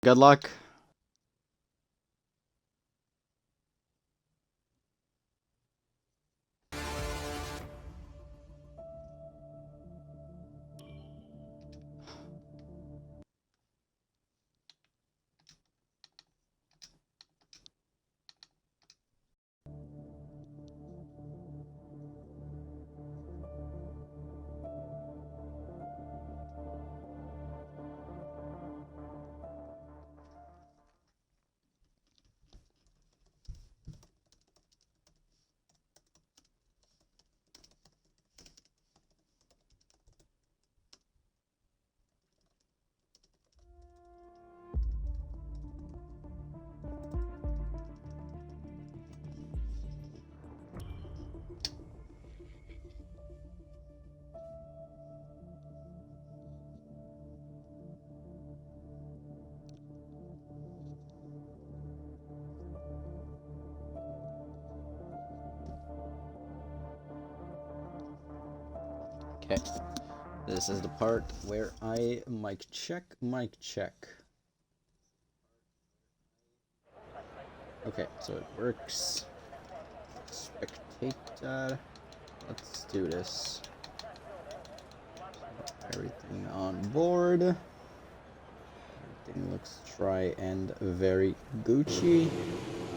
Good luck. Okay, this is the part where I mic check. Okay, so it works. Spectate that. Let's do this. Everything on board. Everything looks try and very Gucci.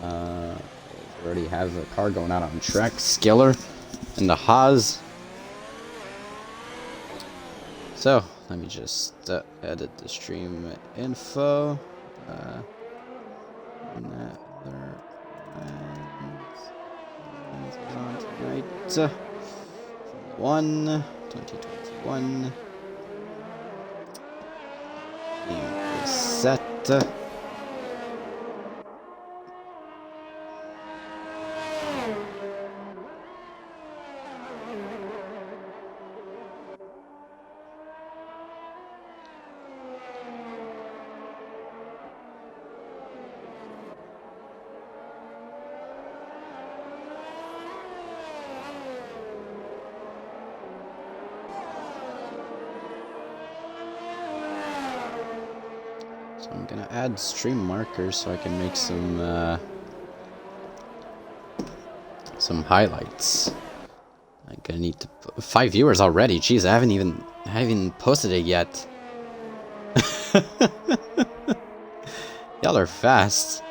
We already have a car going out on track. Skiller and the Haas. So, let me just edit the stream info. On tonight. 2021. Game set. So I'm gonna add stream markers so I can make some highlights. I'm gonna need to 5 viewers already. Jeez, I haven't even posted it yet. Y'all are fast.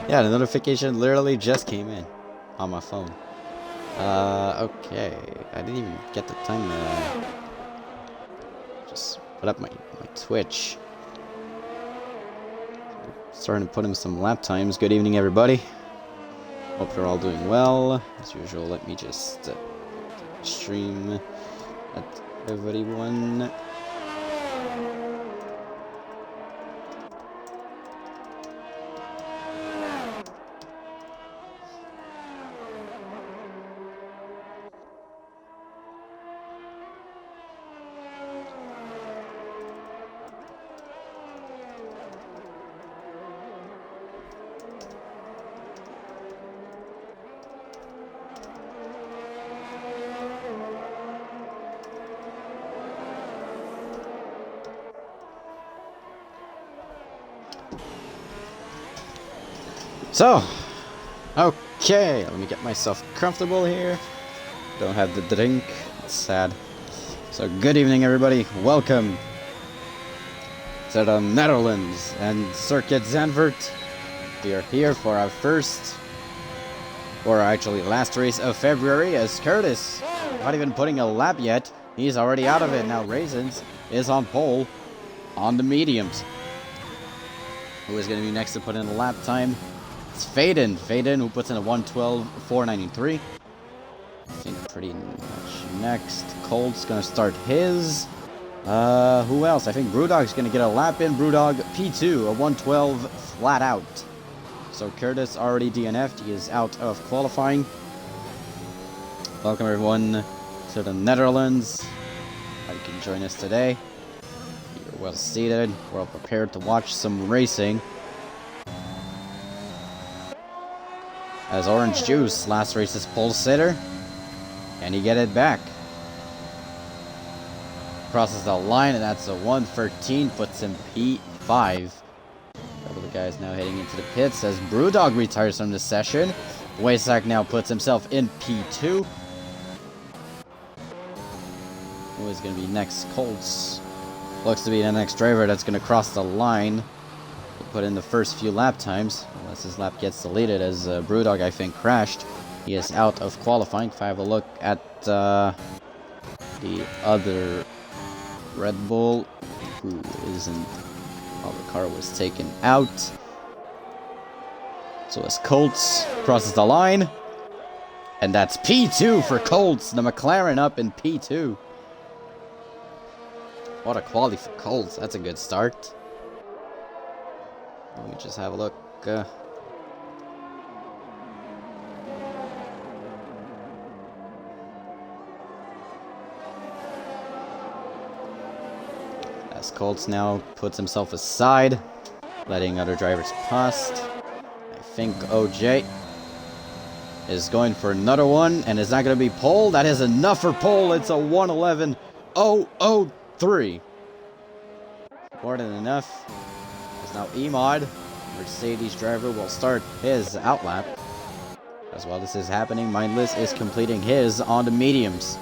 Yeah, the notification literally just came in on my phone. Okay, I didn't even get the time to just put up my Twitch. Starting to put in some lap times. Good evening, everybody. Hope you're all doing well. As usual, let me just stream at everyone. So, okay, let me get myself comfortable here. Don't have the drink, it's sad. So, good evening, everybody. Welcome to the Netherlands and Circuit Zandvoort. We are here for our last race of February, as Curtis, not even putting a lap yet, he's already out of it. Now, Raisins is on pole on the mediums. Who is going to be next to put in a lap time? It's Faden, who puts in a 1:12.493. I think pretty much next. Colt's gonna start his. Who else? I think Brewdog's gonna get a lap in. Brewdog P2, a 1:12 flat out. So Curtis already DNF'd. He is out of qualifying. Welcome everyone to the Netherlands. How you can join us today. You're well seated. We're all prepared to watch some racing. As Orange Juice last race's pole sitter. Can he get it back? Crosses the line, and that's a 1:13, puts him P 5. A couple of guys now heading into the pits as Brewdog retires from the session. Waysack now puts himself in P2. Who is going to be next? Colts. Looks to be the next driver that's going to cross the line. Put in the first few lap times, unless his lap gets deleted, as Brewdog, I think, crashed. He is out of qualifying. If I have a look at the other Red Bull, who isn't... well, the car was taken out. So as Colts crosses the line. And that's P2 for Colts. The McLaren up in P2. What a quality for Colts. That's a good start. Let me just have a look. As Colts now puts himself aside, letting other drivers past. I think OJ is going for another one, and is not going to be pole. That is enough for pole. It's a 1:11.003. More than enough. As now Emod, Mercedes driver, will start his outlap. As while this is happening, Mindless is completing his on the mediums.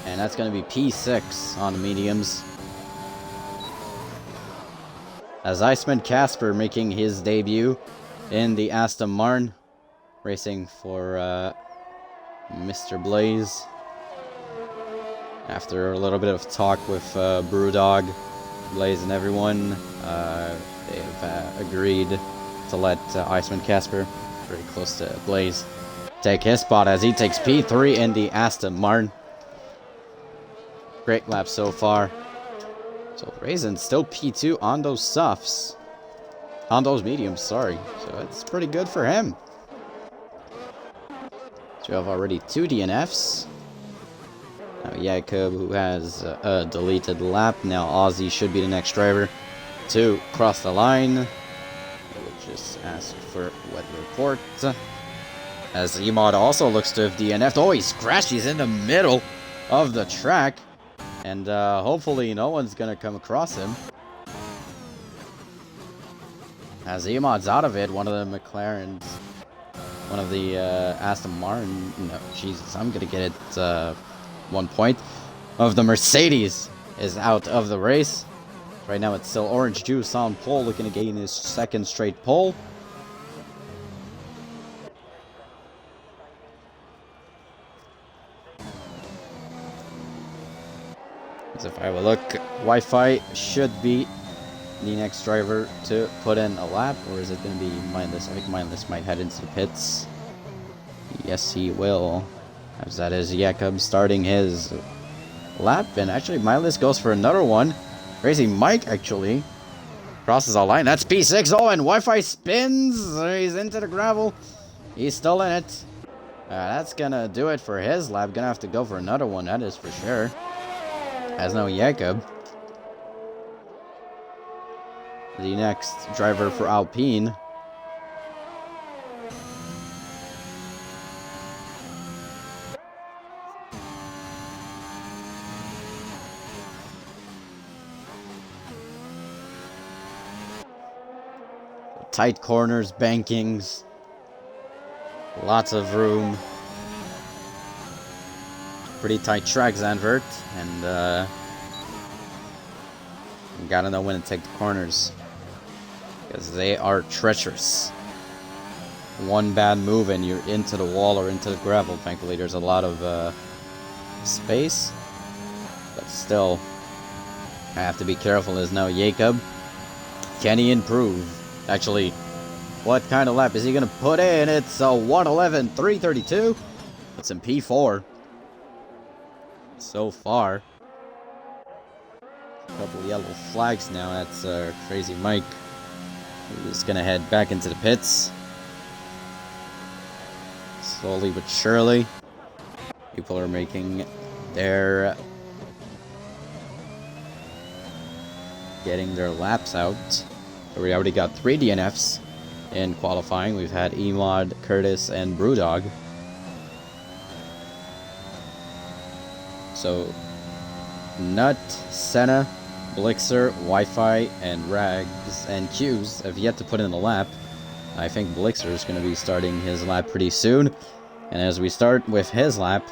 And that's going to be P6 on the mediums. As Iceman Casper making his debut in the Aston Martin, racing for Mr. Blaze. After a little bit of talk with Brewdog, Blaze, and everyone, they've agreed to let Iceman Casper, very close to Blaze, take his spot as he takes P3 in the Aston Martin. Great lap so far. So Raisin still P2 on those softs. On those mediums, sorry. So it's pretty good for him. So we have already 2 DNFs. Now Jacob, who has a deleted lap. Now Ozzy should be the next driver to cross the line. We'll just ask for wet report. As Emod also looks to have DNF'd. Oh, he's crashed. He's in the middle of the track. And hopefully no one's going to come across him. As Emod's out of it, one of the McLarens, one of the Aston Martin, no, Jesus, I'm going to get it 1 point, of the Mercedes is out of the race. Right now it's still Orange Juice on pole, looking to gain his 2nd straight pole. As if I have a look, Wi-Fi should be the next driver to put in a lap, or is it going to be Mindless? I think Mindless might head into the pits. Yes, he will. As that is Jakob starting his lap, and actually Mindless goes for another one. Crazy Mike actually crosses the line. That's P6. Oh, and Wi-Fi spins. He's into the gravel. He's still in it. That's gonna do it for his lap. Gonna have to go for another one, that is for sure. As now Jakob, the next driver for Alpine. Tight corners, bankings, lots of room. Pretty tight track, Zandvoort, and you gotta know when to take the corners, because they are treacherous. One bad move and you're into the wall or into the gravel. Thankfully there's a lot of space, but still I have to be careful. As now Jacob, can he improve? Actually, what kind of lap is he gonna put in? It's a 1:11.332. It's in P4 so far. A couple of yellow flags now. That's Crazy Mike, who's gonna head back into the pits. Slowly but surely, people are making their... getting their laps out. So we already got 3 DNFs in qualifying. We've had Emod, Curtis, and Brewdog. So Nut, Senna, Blixer, Wi-Fi, and Rags and Q's have yet to put in a lap. I think Blixer is going to be starting his lap pretty soon. And as we start with his lap,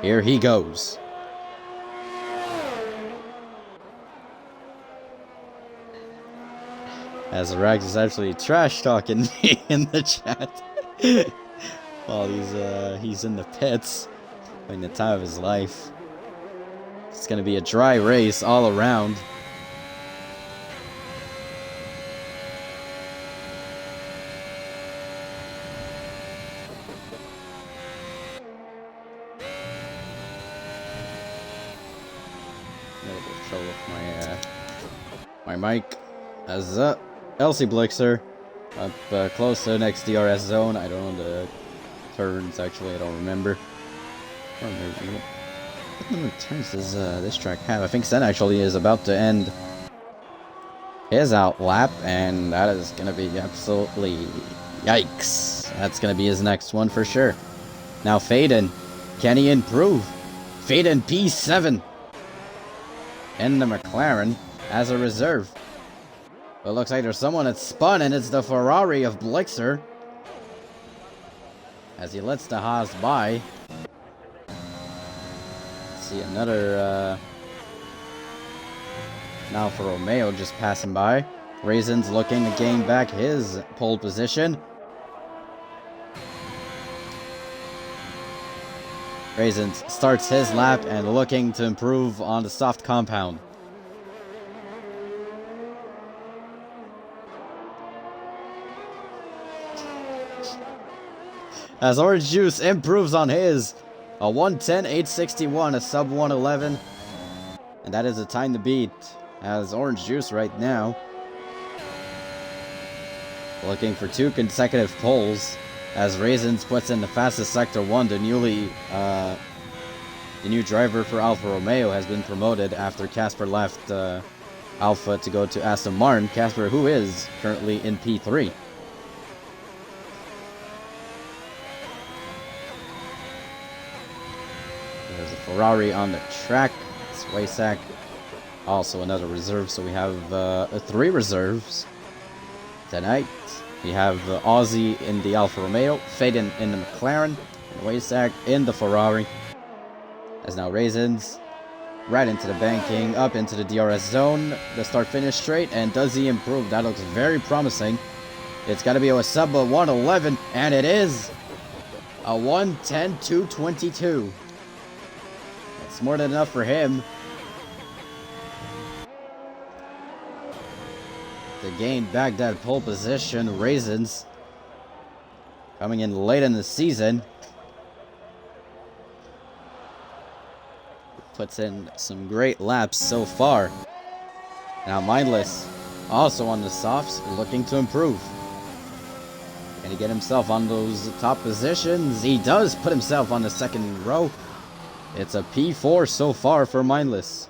here he goes. As Rags is actually trash talking me in the chat while he's in the pits, having the time of his life. It's gonna be a dry race all around. A little bit of trouble with my mic. As Elsie Blixer up close to the next DRS zone. I don't know the turns, actually, I don't remember. What number of turns does this track have? I think Sen actually is about to end his out lap, and that is going to be absolutely yikes. That's going to be his next one for sure. Now Faden, can he improve? Faden P7 in the McLaren as a reserve. But it looks like there's someone that spun, and it's the Ferrari of Blixer as he lets the Haas by. See another Alfa Romeo just passing by. Raisins looking to gain back his pole position. Raisins starts his lap and looking to improve on the soft compound. As Orange Juice improves on his. A 1:10.861, a sub 1:11. And that is a time to beat. As Orange Juice right now looking for 2 consecutive poles. As Raisins puts in the fastest Sector 1, the new driver for Alfa Romeo has been promoted after Casper left Alfa to go to Aston Martin. Casper, who is currently in P3. There's a Ferrari on the track. It's Waysack, also another reserve. So we have 3 reserves tonight. We have Aussie in the Alfa Romeo, Faden in the McLaren, and Waysack in the Ferrari. As now Raisins right into the banking, up into the DRS zone. The start-finish straight, and does he improve? That looks very promising. It's got to be a sub 1:11, and it is a 1:10.222. That's more than enough for him to gain back that pole position. Raisins coming in late in the season puts in some great laps so far. Now Mindless also on the softs, looking to improve. Can he get himself on those top positions? He does put himself on the second row. It's a P4 so far for Mindless.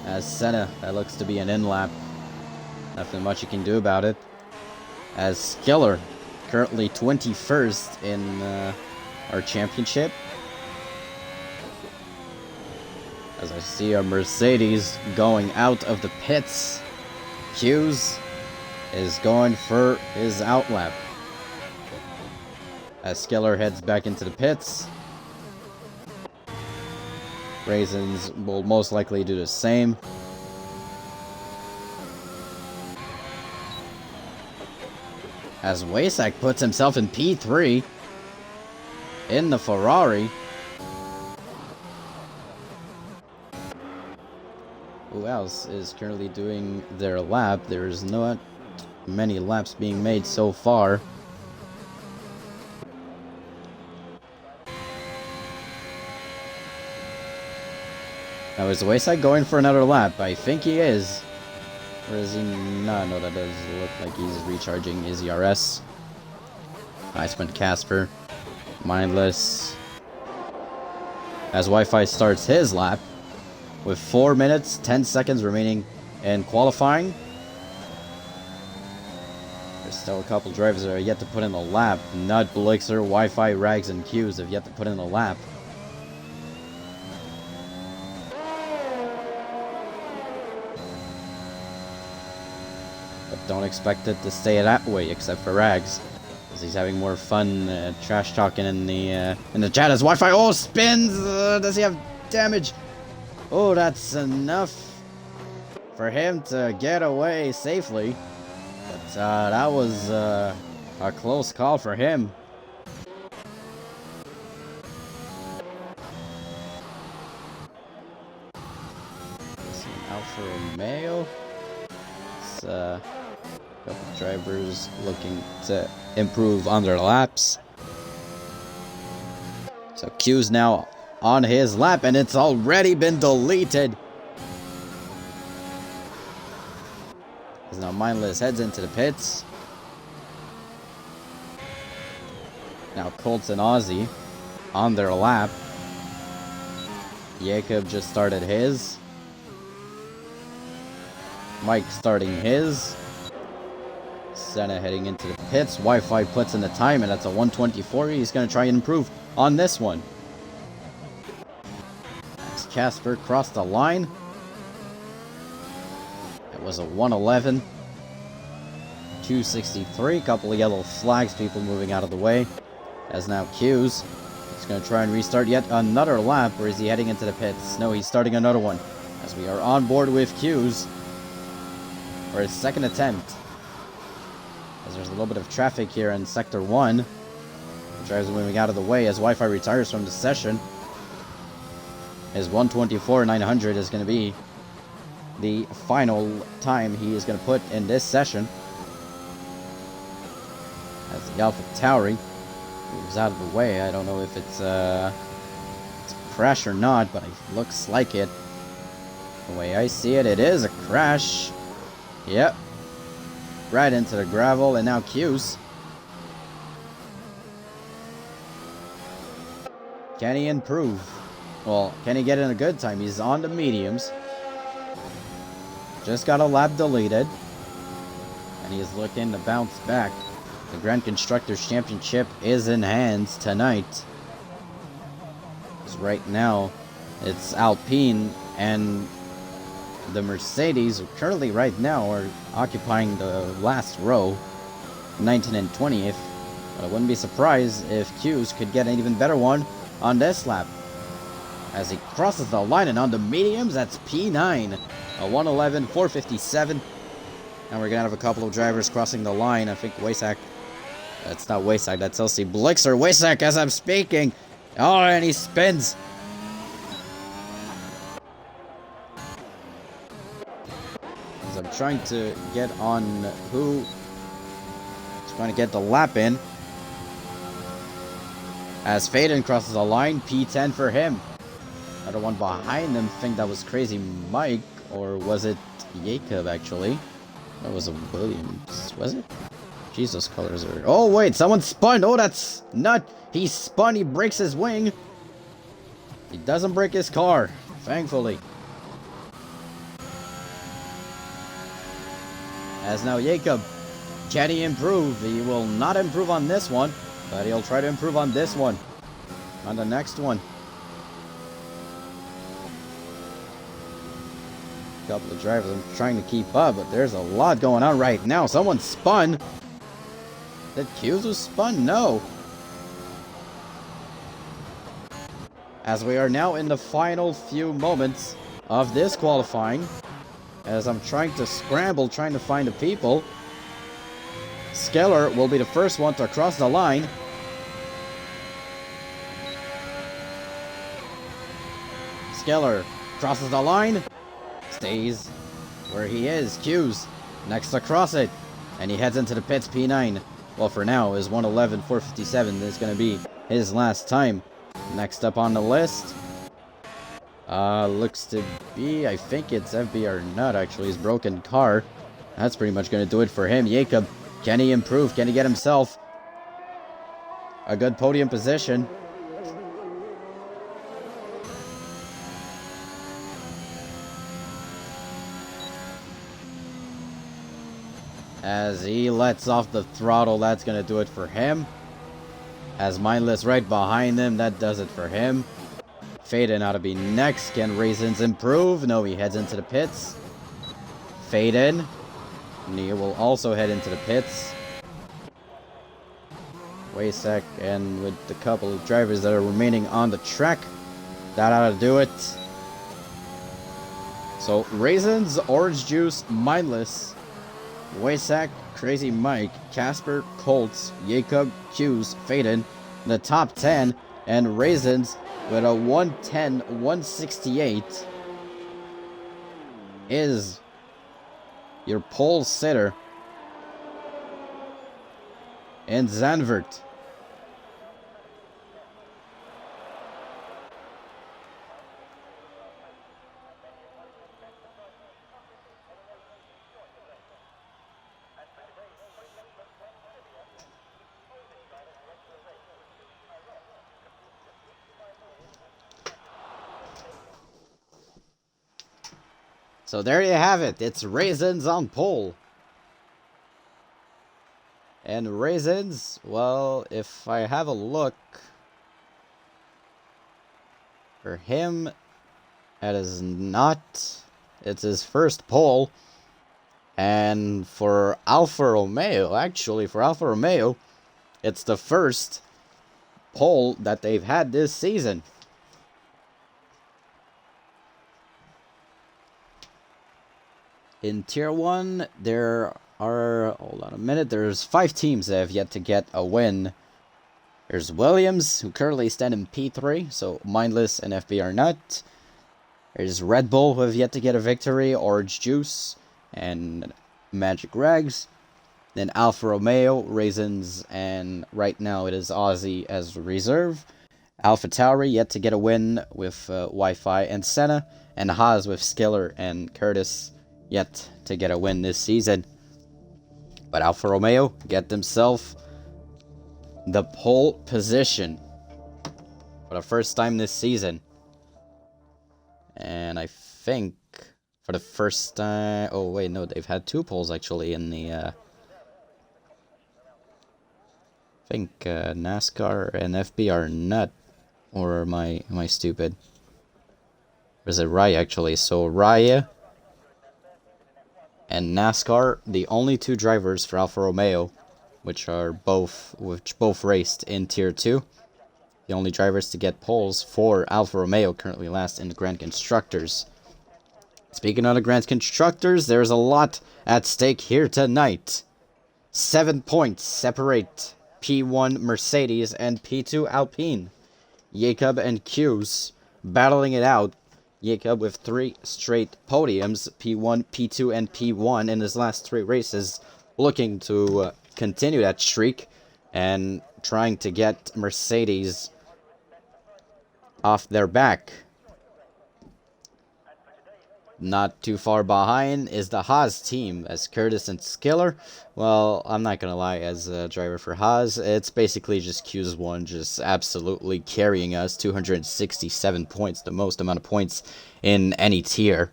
As Senna, that looks to be an in-lap. Nothing much you can do about it. As Skiller, currently 21st in our championship. As I see a Mercedes going out of the pits. Hughes is going for his out lap. As Skiller heads back into the pits. Raisins will most likely do the same. As Waysack puts himself in P3 in the Ferrari. Who else is currently doing their lap? There's not many laps being made so far. Now, is Wayside going for another lap? I think he is. Or is he? No, that does look like he's recharging his ERS. Iceman Casper. Mindless. As Wi-Fi starts his lap. With 4 minutes, 10 seconds remaining in qualifying. There's still a couple drivers that are yet to put in a lap. Nut, Blixer, Wi-Fi, Rags, and Q's have yet to put in a lap. But don't expect it to stay that way, except for Rags, because he's having more fun trash talking in the chat as Wi-Fi. Oh, spins! Does he have damage? Oh, that's enough for him to get away safely. But that was a close call for him. Alfa Romeo. It's a couple drivers looking to improve on their laps. So Q's now on his lap, and it's already been deleted. Because now Mindless heads into the pits. Now Colts and Ozzy on their lap. Jacob just started his. Mike starting his. Senna heading into the pits. Wi-Fi puts in the time, and that's a 1:24. He's going to try and improve on this one. As Casper crossed the line. It was a 1:11. 2:63. Couple of yellow flags. People moving out of the way. As now Q's. He's going to try and restart yet another lap. Or is he heading into the pits? No, he's starting another one. As we are on board with Q's. For his second attempt. As there's a little bit of traffic here in Sector 1. The drivers are moving out of the way as Wi-Fi retires from the session. His 1:24.900 is going to be the final time he is going to put in this session. As the Alpha Tauri moves out of the way. I don't know if it's a crash or not, but it looks like it. The way I see it, it is a crash. Yep. Right into the gravel, and now Q's. Can he improve? Well, can he get in a good time? He's on the mediums. Just got a lap deleted. And he is looking to bounce back. The Grand Constructors Championship is in hands tonight. Because right now, it's Alpine and the Mercedes, currently right now, are occupying the last row, 19th and 20th. But I wouldn't be surprised if Q's could get an even better one on this lap. As he crosses the line and on the mediums, that's P9. A 1:11.457. And we're going to have a couple of drivers crossing the line. I think Wasak. That's not Wasak, that's LC Blixer. Wasak as I'm speaking. Oh, and he spins. As I'm trying to get on who. Trying to get the lap in. As Faden crosses the line, P10 for him. Another one behind him. I think that was Crazy Mike. Or was it Jacob, actually? That was a Williams. Was it? Jesus, colors are... Oh, wait. Someone spun. Oh, that's nut. He spun. He breaks his wing. He doesn't break his car. Thankfully. As now Jacob. Can he improve? He will not improve on this one. But he'll try to improve on this one. On the next one. Couple of drivers I'm trying to keep up, but there's a lot going on right now. Someone spun. Did Q's was spun? No. As we are now in the final few moments of this qualifying, as I'm trying to scramble, trying to find the people. Skeller will be the first one to cross the line. Skeller crosses the line. Stays where he is. Q's next to cross it. And he heads into the pits, P9. Well, for now, his 1:11.457 is going to be his last time. Next up on the list. Looks to be, I think it's FBR Nut, actually, his broken car. That's pretty much going to do it for him. Jacob, can he improve? Can he get himself a good podium position? As he lets off the throttle, that's going to do it for him. As Mindless right behind him, that does it for him. Faden ought to be next. Can Raisins improve? No, he heads into the pits. Faden. He will also head into the pits. Waysek, and with the couple of drivers that are remaining on the track, that ought to do it. So, Raisins, Orange Juice, Mindless, Waysek, Crazy Mike, Casper, Colts, Jacob, Hughes, Faden in the top 10, and Raisins with a 110-168 is your pole sitter in Zandvoort. So there you have it. It's Raisins on pole. And Raisins, well, if I have a look, for him, that is not, it's his first pole. And for Alfa Romeo, actually, for Alfa Romeo, it's the first pole that they've had this season. In Tier 1, there are, hold on a minute, there's 5 teams that have yet to get a win. There's Williams, who currently stand in P3, so Mindless and FB are not. There's Red Bull, who have yet to get a victory, Orange Juice, and Magic Rags. Then Alfa Romeo, Raisins, and right now it is Aussie as reserve. Alpha Tauri yet to get a win with Wi-Fi and Senna, and Haas with Skiller and Curtis yet to get a win this season. But Alfa Romeo get themselves the pole position for the first time this season. And I think for the first time... oh, wait, no, they've had 2 poles actually in the... I think NASCAR and FB are not... or am I stupid? Or is it Raya actually? So Raya and NASCAR, the only 2 drivers for Alfa Romeo, which both raced in Tier 2. The only drivers to get poles for Alfa Romeo, currently last in the Grand Constructors. Speaking of the Grand Constructors, there's a lot at stake here tonight. 7 points separate P1 Mercedes and P2 Alpine. Jacob and Hughes battling it out. Jacob with 3 straight podiums, P1, P2, and P1 in his last 3 races, looking to continue that streak and trying to get Mercedes off their back. Not too far behind is the Haas team, as Curtis and Skiller. Well, I'm not gonna lie, as a driver for Haas, it's basically just Q1 just absolutely carrying us. 267 points, the most amount of points in any tier.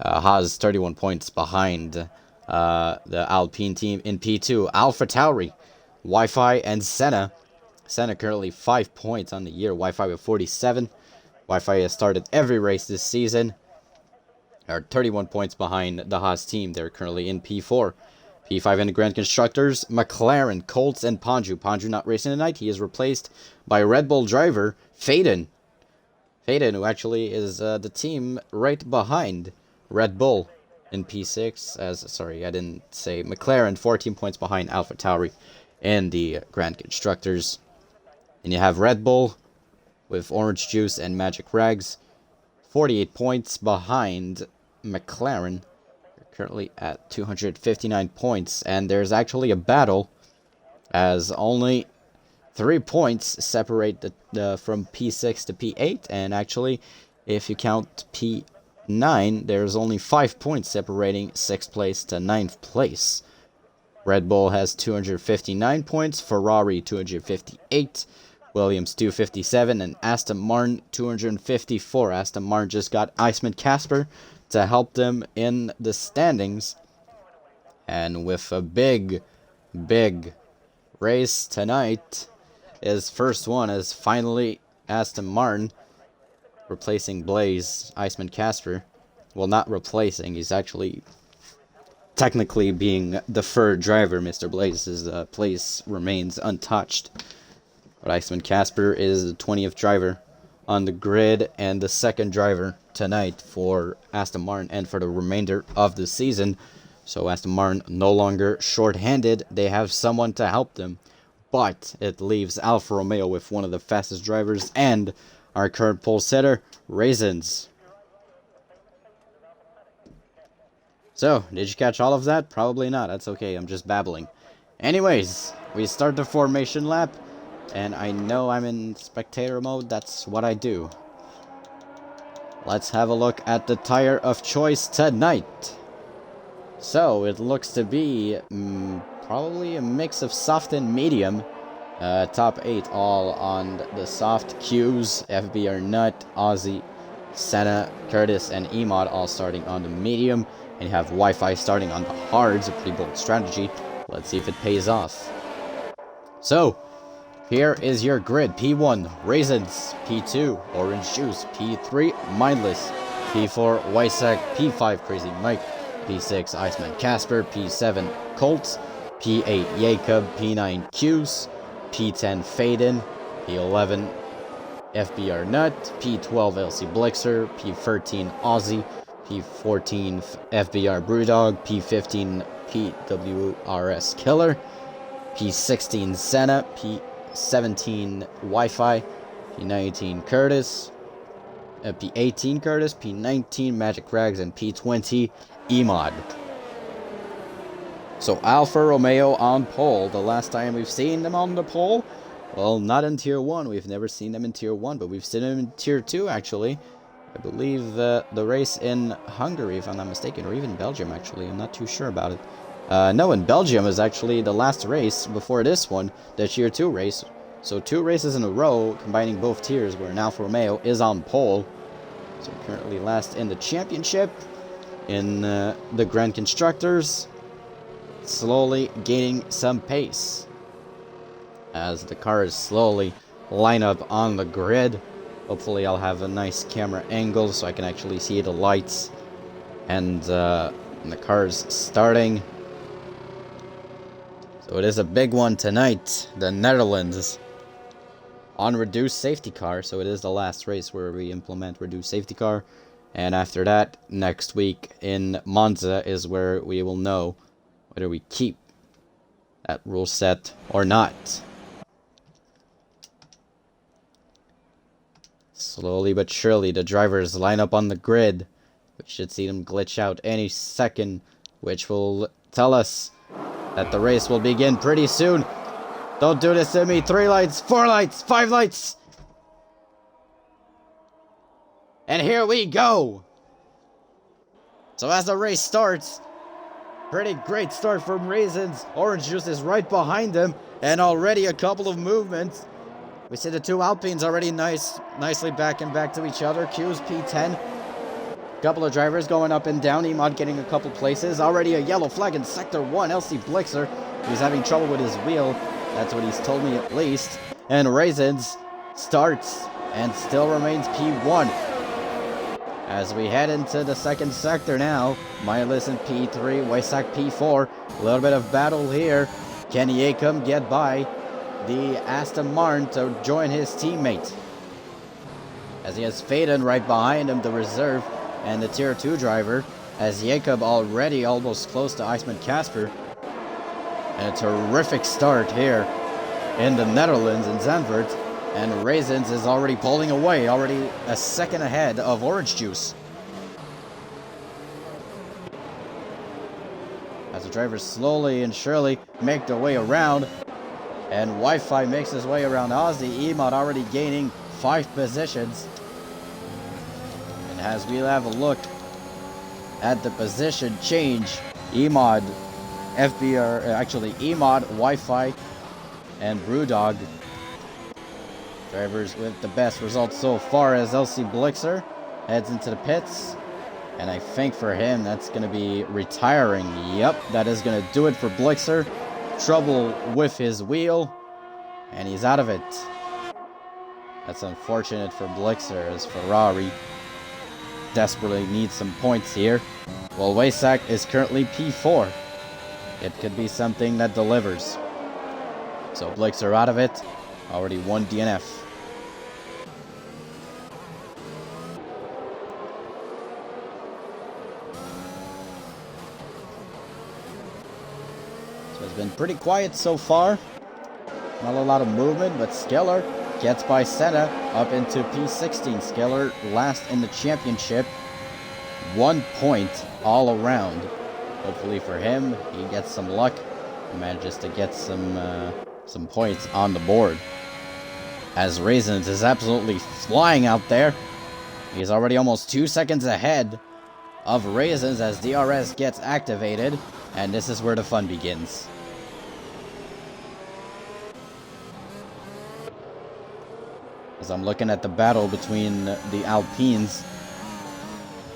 Haas 31 points behind the Alpine team in P2. Alpha Tauri, Wi-Fi, and Senna. Senna currently 5 points on the year. Wi-Fi with 47. Wi-Fi has started every race this season. Are 31 points behind the Haas team. They're currently in P4. P5 in the Grand Constructors, McLaren, Colts, and Panju. Panju not racing tonight. He is replaced by Red Bull driver Faden. Faden, who actually is the team right behind Red Bull in P6. Sorry, I didn't say McLaren, 14 points behind Alpha Tauri in the Grand Constructors. And you have Red Bull with Orange Juice and Magic Rags, 48 points behind McLaren. They're currently at 259 points, and there's actually a battle, as only 3 points separate from P6 to P8, and actually, if you count P9, there's only 5 points separating 6th place to 9th place. Red Bull has 259 points, Ferrari 258, Williams 257, and Aston Martin 254. Aston Martin just got Iceman Casper to help them in the standings, And with a big race tonight, his first one is finally Aston Martin replacing Blaze, Iceman Casper. Well, not replacing, he's actually technically being the third driver. Mr. Blaze's place remains untouched. But Iceman Casper is the 20th driver on the grid and the second driver tonight for Aston Martin and for the remainder of the season. So Aston Martin no longer short-handed. They have someone to help them. But it leaves Alfa Romeo with one of the fastest drivers and our current pole setter, Raisins. So, did you catch all of that? Probably not. That's okay. I'm just babbling. Anyways, we start the formation lap. And I know I'm in spectator mode. That's what I do. Let's have a look at the tire of choice tonight. So, it looks to be probably a mix of soft and medium. Top 8 all on the soft. Q's, FBR Nut, Aussie, Senna, Curtis, and Emod all starting on the medium. And you have Wi-Fi starting on the hards, a pretty bold strategy. Let's see if it pays off. So, here is your grid. P1, Raisins. P2, Orange Juice. P3, Mindless. P4, Wysack. P5, Crazy Mike. P6, Iceman Casper. P7, Colts. P8, Jacob. P9, Q's. P10, Faden. P11, FBR Nut. P12, LC Blixer. P13, Aussie. P14, FBR Brewdog. P15, PWRS Killer. P16, Senna. P17, Wi-Fi. P19, Curtis. P18, Curtis. P19, Magic Rags. And P20, Emod. So Alfa Romeo on pole. The last time we've seen them on the pole, well, not in Tier 1. We've never seen them in Tier 1, but we've seen them in Tier 2, actually. I believe the race in Hungary, if I'm not mistaken, or even Belgium, actually. I'm not too sure about it. No, in Belgium is actually the last race before this one, the Tier 2 race. So 2 races in a row, combining both tiers, where an Alfa Romeo is on pole. So currently last in the championship, in the Grand Constructors, slowly gaining some pace as the cars slowly line up on the grid. Hopefully I'll have a nice camera angle so I can actually see the lights and the cars starting. So it is a big one tonight. The Netherlands on reduced safety car. So it is the last race where we implement reduced safety car. And after that, next week in Monza is where we will know whether we keep that rule set or not. Slowly but surely, the drivers line up on the grid. We should see them glitch out any second, which will tell us that the race will begin pretty soon. Don't do this to me. 3 lights, 4 lights, 5 lights. And here we go. So as the race starts, pretty great start from Raisins. Orange Juice is right behind him, and already a couple of movements. We see the 2 Alpines already nicely back to each other. Q's P10. Couple of drivers going up and down. Emod getting a couple places. Already a yellow flag in Sector 1. LC Blixer, he's having trouble with his wheel. That's what he's told me at least. And Raisins starts and still remains P1. As we head into the second sector now, Mindless in P3, Wysack P4. A little bit of battle here. Can Jacob get by the Aston Martin to join his teammate? As he has Faden right behind him, the reserve and the Tier 2 driver. As Jacob already almost close to Iceman Casper. And a terrific start here in the Netherlands in Zandvoort. And Raisins is already pulling away, already a second ahead of Orange Juice. As the drivers slowly and surely make their way around. And Wi-Fi makes his way around Aussie. Emod already gaining 5 positions. And as we have a look at the position change, Emod, Emod, Wi-Fi, and Brewdog. Drivers with the best results so far as LC Blixer heads into the pits. And I think for him, that's going to be retiring. Yep, that is going to do it for Blixer. Trouble with his wheel. And he's out of it. That's unfortunate for Blixer, as Ferrari desperately needs some points here. Well, Waysack is currently P4. It could be something that delivers. So Blixer out of it. Already one DNF. So it's been pretty quiet so far. Not a lot of movement, but Skiller gets by Senna up into P16. Skiller last in the championship. 1 point all around. Hopefully for him, he gets some luck and manages to get some points on the board. As Raisins is absolutely flying out there. He's already almost 2 seconds ahead of Raisins as DRS gets activated. And this is where the fun begins. As I'm looking at the battle between the Alpines.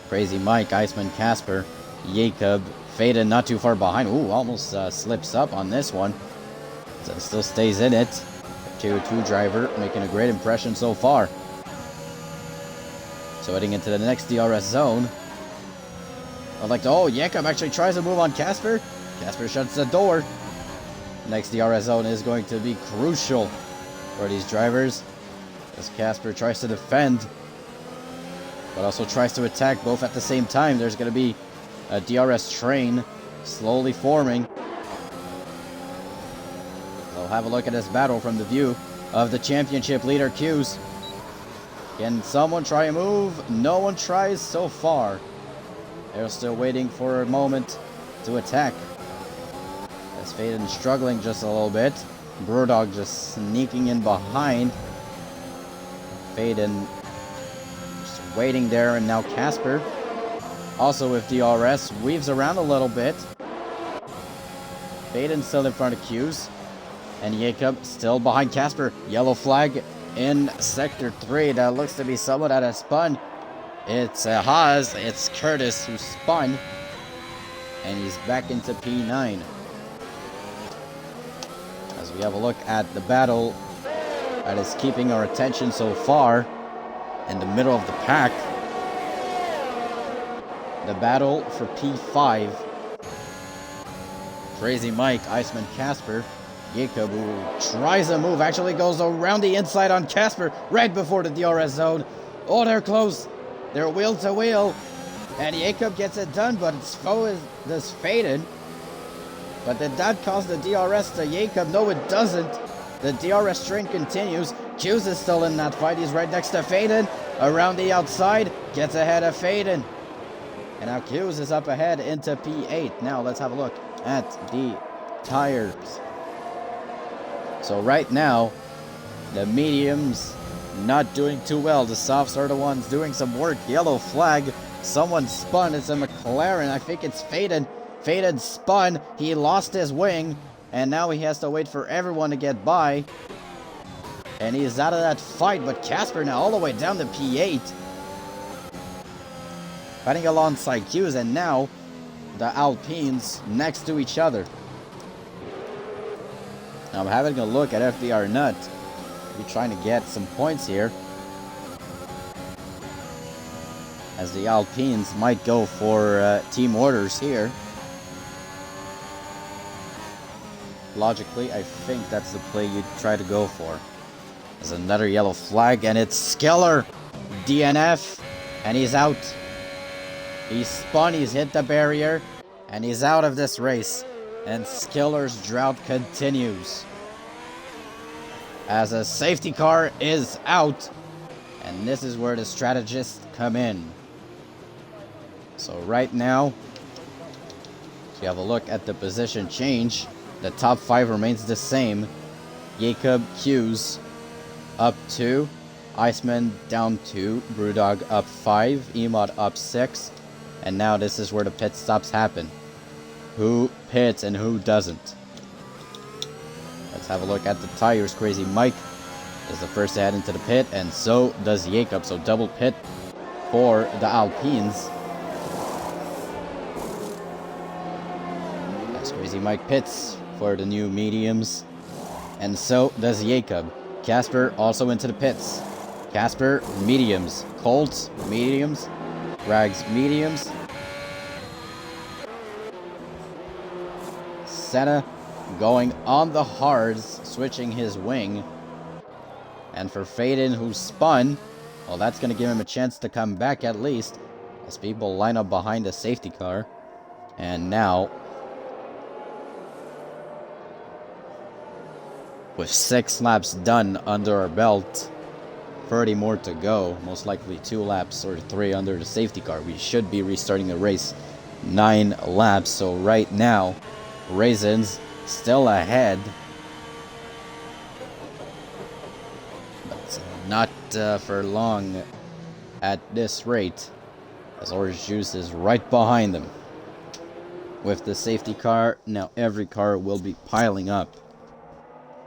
Crazy Mike, Iceman Casper, Jacob, Faden not too far behind. Ooh, almost slips up on this one. So still stays in it. Tier 2 driver making a great impression so far. So heading into the next DRS zone. I'd like to, oh, Jacob actually tries to move on Casper. Casper shuts the door. Next DRS zone is going to be crucial for these drivers, as Casper tries to defend, but also tries to attack both at the same time. There's going to be a DRS train slowly forming. We'll have a look at this battle from the view of the championship leader Q's. Can someone try a move? No one tries so far. They're still waiting for a moment to attack. As Faden struggling just a little bit. Brewdog just sneaking in behind. Faden just waiting there, and now Casper also with DRS weaves around a little bit. Faden still in front of Q's, and Jacob still behind Casper. Yellow flag in sector 3. That looks to be someone that has spun. It's Haas. It's Curtis who spun, and he's back into P9. As we have a look at the battle that is keeping our attention so far in the middle of the pack. The battle for P5. Crazy Mike, Iceman Casper. Jacob, who tries a move, actually goes around the inside on Casper right before the DRS zone. Oh, they're close. They're wheel to wheel. And Jacob gets it done, but its foe is this Faden. But did that cause the DRS to Jacob? No, it doesn't. The DRS train continues. Q's is still in that fight. He's right next to Faden. Around the outside. Gets ahead of Faden. And now Q's is up ahead into P8. Now let's have a look at the tires. So right now, the mediums not doing too well. The softs are the ones doing some work. Yellow flag. Someone spun. It's a McLaren. I think it's Faden. Faden spun. He lost his wing. And now he has to wait for everyone to get by. And he is out of that fight. But Casper now all the way down to P8. Fighting alongside Q's. And now the Alpines next to each other. Now I'm having a look at FDR Nut. We're trying to get some points here, as the Alpines might go for team orders here. Logically, I think that's the play you'd try to go for. There's another yellow flag, and it's Skiller. DNF, and he's out. He's spun, he's hit the barrier, and he's out of this race. And Skiller's drought continues, as a safety car is out. And this is where the strategists come in. So right now, if you have a look at the position change, the top 5 remains the same. Jacob, Q's up 2, Iceman down 2, Brewdog up 5, Emod up 6, and now this is where the pit stops happen. Who pits and who doesn't? Let's have a look at the tires. Crazy Mike is the first to head into the pit, and so does Jacob. So double pit for the Alpines. see Mike pits for the new mediums. And so does Jacob. Casper also into the pits. Casper, mediums. Colt, mediums. Rags, mediums. Senna going on the hards, switching his wing. And for Faden, who spun, well, that's going to give him a chance to come back at least, as people line up behind the safety car. And now, with 6 laps done under our belt, 30 more to go, most likely 2 laps or 3 under the safety car, we should be restarting the race 9 laps. So right now, Raisins still ahead, but not for long at this rate, as Orange Juice is right behind them. With the safety car, now every car will be piling up,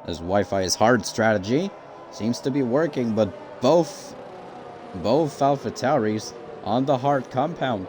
as Wi-Fi's hard strategy seems to be working, but both AlphaTauris on the hard compound.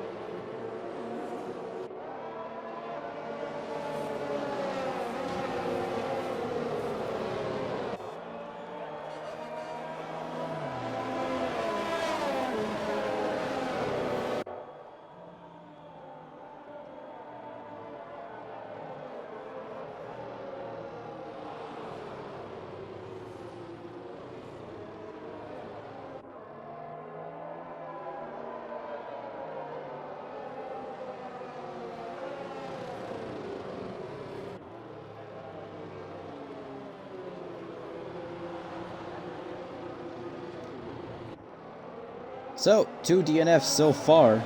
So, 2 DNFs so far.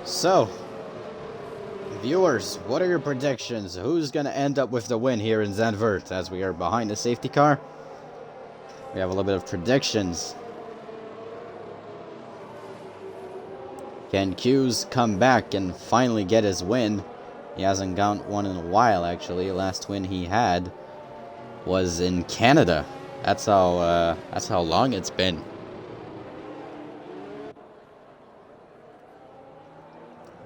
So, viewers, what are your predictions? Who's going to end up with the win here in Zandvoort, as we are behind the safety car? We have a little bit of predictions. Can Q's come back and finally get his win? He hasn't got one in a while, actually. Last win he had was in Canada. That's how long it's been.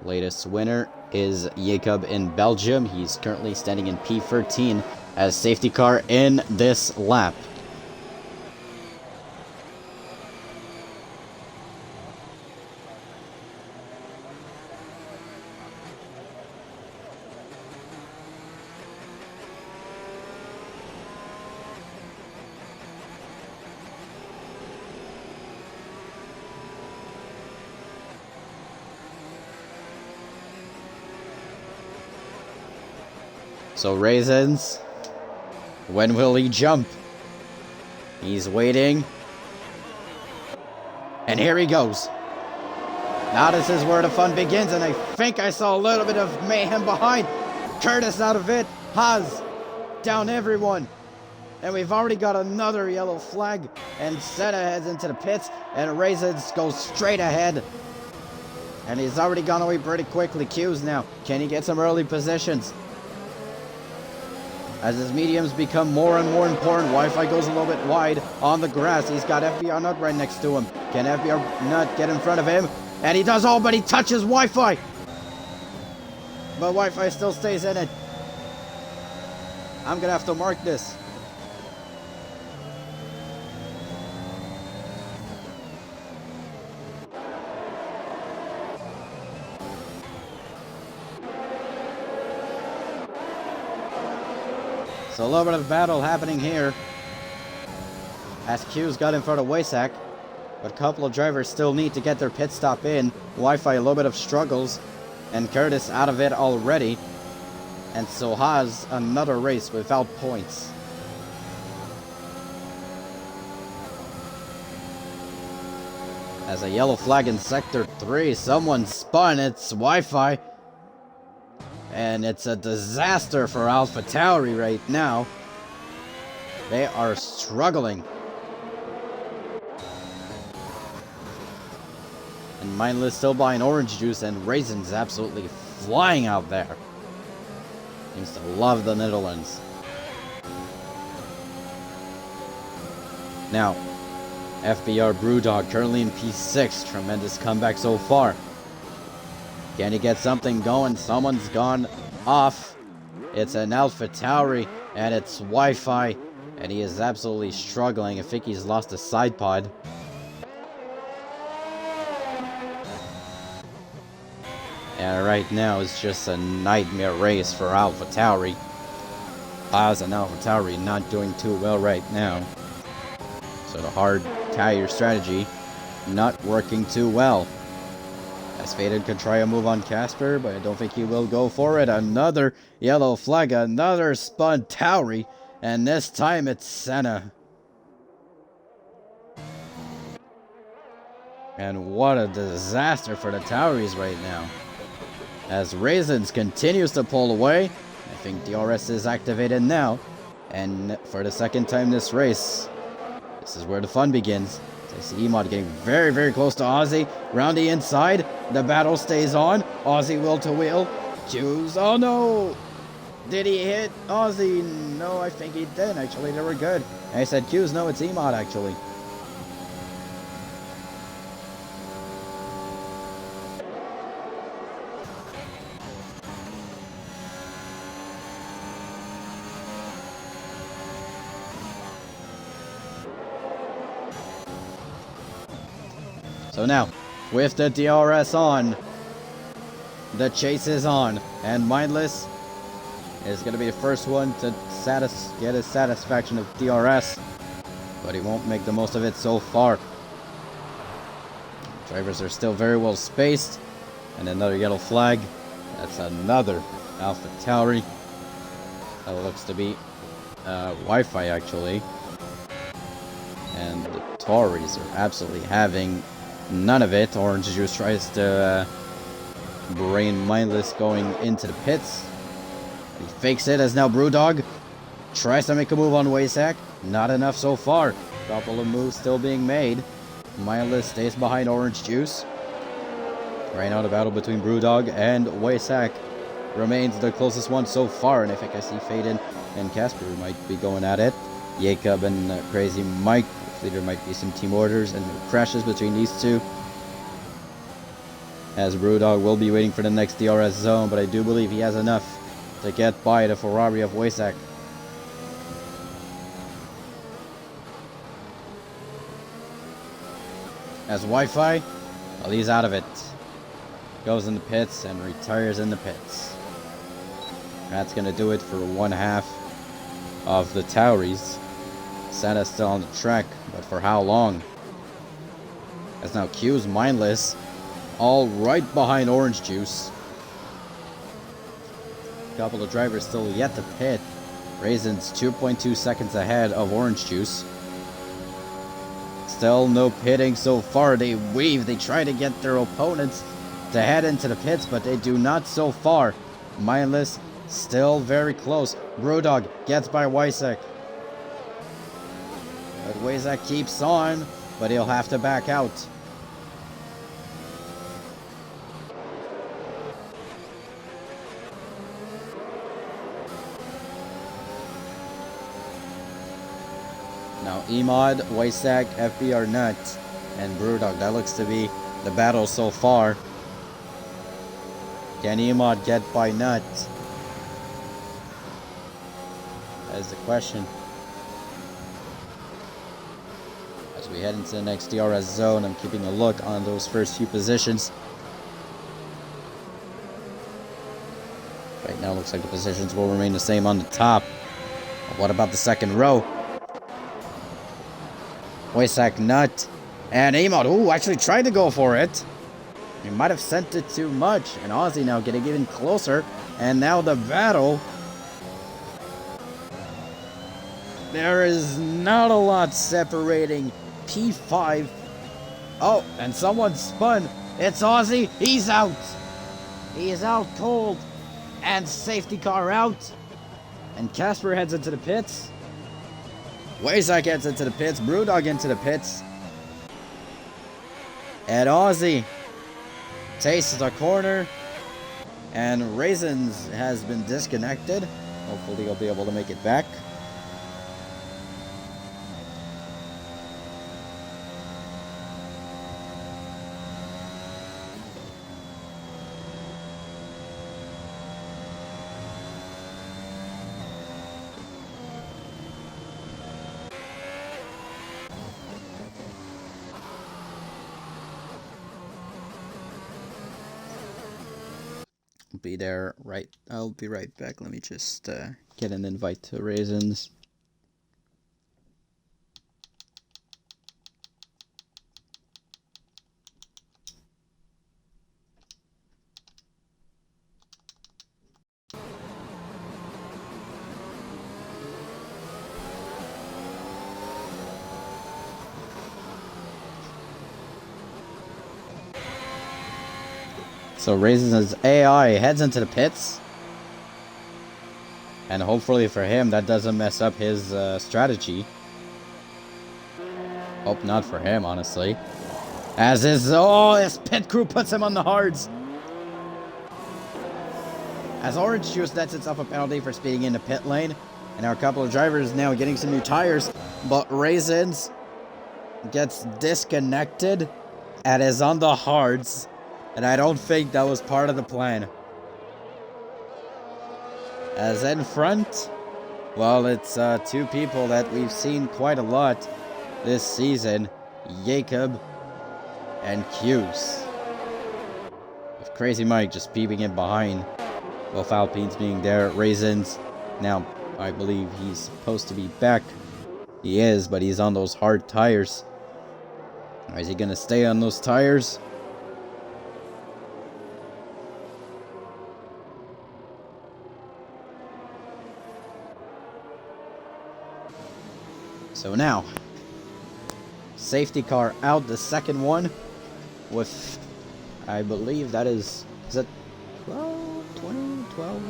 Latest winner is Jacob in Belgium. He's currently standing in P13 as safety car in this lap. So Raisins, when will he jump? He's waiting. And here he goes. Now this is where the fun begins, and I think I saw a little bit of mayhem behind. Curtis out of it. Haas down everyone. And we've already got another yellow flag. And Senna heads into the pits, and Raisins goes straight ahead. And he's already gone away pretty quickly. Q's now. Can he get some early positions? As his mediums become more and more important, Wi-Fi goes a little bit wide on the grass. He's got FBR Nut right next to him. Can FBR Nut get in front of him? And he does all, but he touches Wi-Fi. But Wi-Fi still stays in it. I'm going to have to mark this. So a little bit of battle happening here, as Q's got in front of Waysack, but a couple of drivers still need to get their pit stop in. Wi-Fi a little bit of struggles, and Curtis out of it already, and so Haas another race without points. As a yellow flag in Sector 3, someone spun, it's Wi-Fi. And it's a disaster for AlphaTauri right now. They are struggling. And Mindless still buying orange juice, and Raisins absolutely flying out there. Seems to love the Netherlands. Now, FBR Brewdog currently in P6. Tremendous comeback so far. Can he get something going? Someone's gone off. It's an AlphaTauri, and it's Wi-Fi, and he is absolutely struggling. I think he's lost a side pod. And right now, it's just a nightmare race for AlphaTauri. Haas and AlphaTauri not doing too well right now. So the hard tire strategy not working too well. As Faden could try a move on Casper, but I don't think he will go for it. Another yellow flag, another spun Tauri, and this time it's Senna. And what a disaster for the Tauris right now. As Raisins continues to pull away, I think DRS is activated now. And for the second time this race, this is where the fun begins. I see Emod getting very, very close to Ozzy. Round the inside, the battle stays on. Ozzy will to wheel. Choose. Oh no! Did he hit Ozzy? No, I think he did. Actually, they were good. I said Q's. No, it's Emod actually. So now, with the DRS on, the chase is on, and Mindless is going to be the first one to get his satisfaction of DRS, but he won't make the most of it so far. Drivers are still very well spaced, and another yellow flag. That's another AlphaTauri. That looks to be Wi-Fi actually, and the Tauris are absolutely having none of it. Orange Juice tries to brain Mindless going into the pits. He fakes it as now Brewdog tries to make a move on Waysack. Not enough so far. Couple of moves still being made. Mindless stays behind Orange Juice. Right now the battle between Brewdog and Waysack remains the closest one so far, and I think I see Faden and Casper might be going at it. Jacob and Crazy Mike. There might be some team orders and crashes between these two, as Brewdog will be waiting for the next DRS zone, but I do believe he has enough to get by the Ferrari of Waysack. As Wi-Fi, well, he's out of it. Goes in the pits and retires in the pits. That's going to do it for one half of the Tauris. Senna's still on the track, but for how long? As now Q's Mindless, all right behind Orange Juice. A couple of drivers still yet to pit. Raisins 2.2 seconds ahead of Orange Juice. Still no pitting so far. They weave, they try to get their opponents to head into the pits, but they do not so far. Mindless still very close. Brewdog gets by Waysack. But Waysack keeps on, but he'll have to back out. Now Emod, Waysack, FBR Nut, and Brewdog. That looks to be the battle so far. Can Emod get by Nut? That is the question. As we head into the next DRS zone, I'm keeping a look on those first few positions. Right now, looks like the positions will remain the same on the top. But what about the second row? Waysack, Nut, and Emod. Ooh, actually tried to go for it. He might have sent it too much. And Ozzy now getting even closer. And now the battle. There is not a lot separating P5. Oh, and someone spun. It's Ozzy. He's out. He is out cold. And safety car out. And Casper heads into the pits. Waysack heads into the pits. Brewdog into the pits. And Ozzy tastes the corner. And Raisins has been disconnected. Hopefully he'll be able to make it back. Be there right. I'll be right back. Let me just get an invite to Raisins. So Raisins' AI heads into the pits. And hopefully for him, that doesn't mess up his strategy. Hope not for him, honestly. As his pit crew puts him on the hards. As Orange Juice nets itself a penalty for speeding in the pit lane. And our couple of drivers now getting some new tires. But Raisins gets disconnected and is on the hards. And I don't think that was part of the plan. As in front, well, it's two people that we've seen quite a lot this season. Jacob and Q's. With Crazy Mike just peeping in behind. Both Alpines being there. Raisins, now, I believe he's supposed to be back. He is, but he's on those hard tires. Is he going to stay on those tires? So now, safety car out, the second one, with, I believe that is that 12, 20, 12?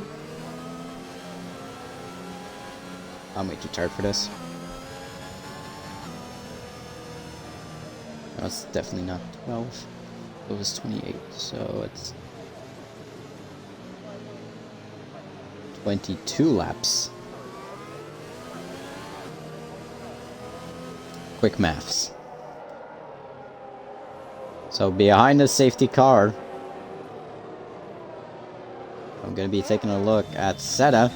I'm way too tired for this. No, it's definitely not 12. It was 28, so it's 22 laps. Quick maths. So behind the safety car, I'm going to be taking a look at Seta,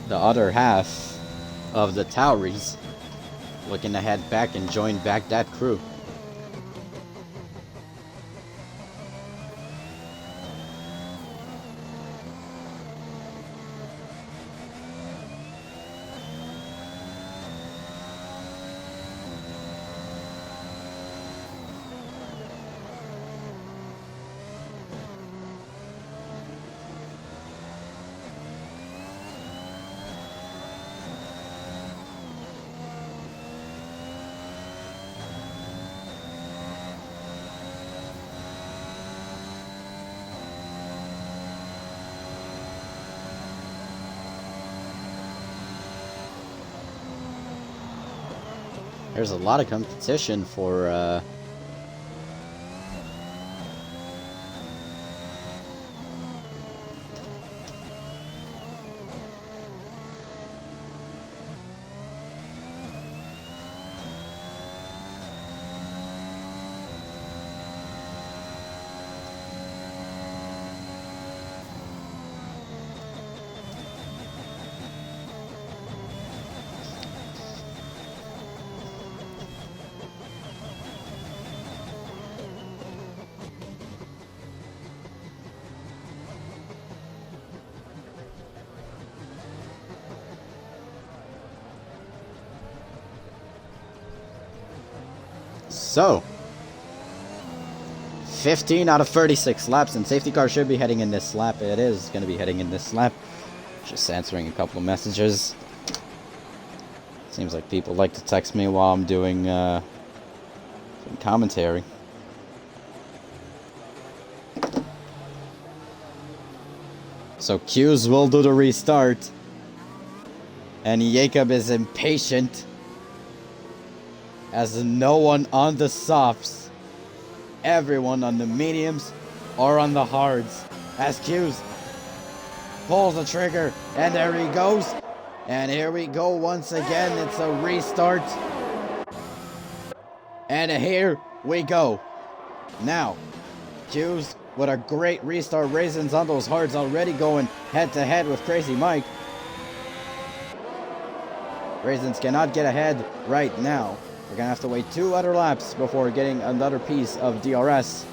the other half of the Tauris, looking to head back and join back that crew. There's a lot of competition for so 15 out of 36 laps, and safety car should be heading in this lap. It is going to be heading in this lap. Just answering a couple of messages. Seems like people like to text me while I'm doing some commentary. So Q's will do the restart. And Jacob is impatient, as no one on the softs, everyone on the mediums or on the hards as Q's pulls the trigger, and there he goes. And here we go once again. It's a restart. And here we go. Now, Q's with a great restart. Raisins on those hards already going head to head with Crazy Mike. Raisins cannot get ahead right now. We're going to have to wait 2 other laps before getting another piece of DRS.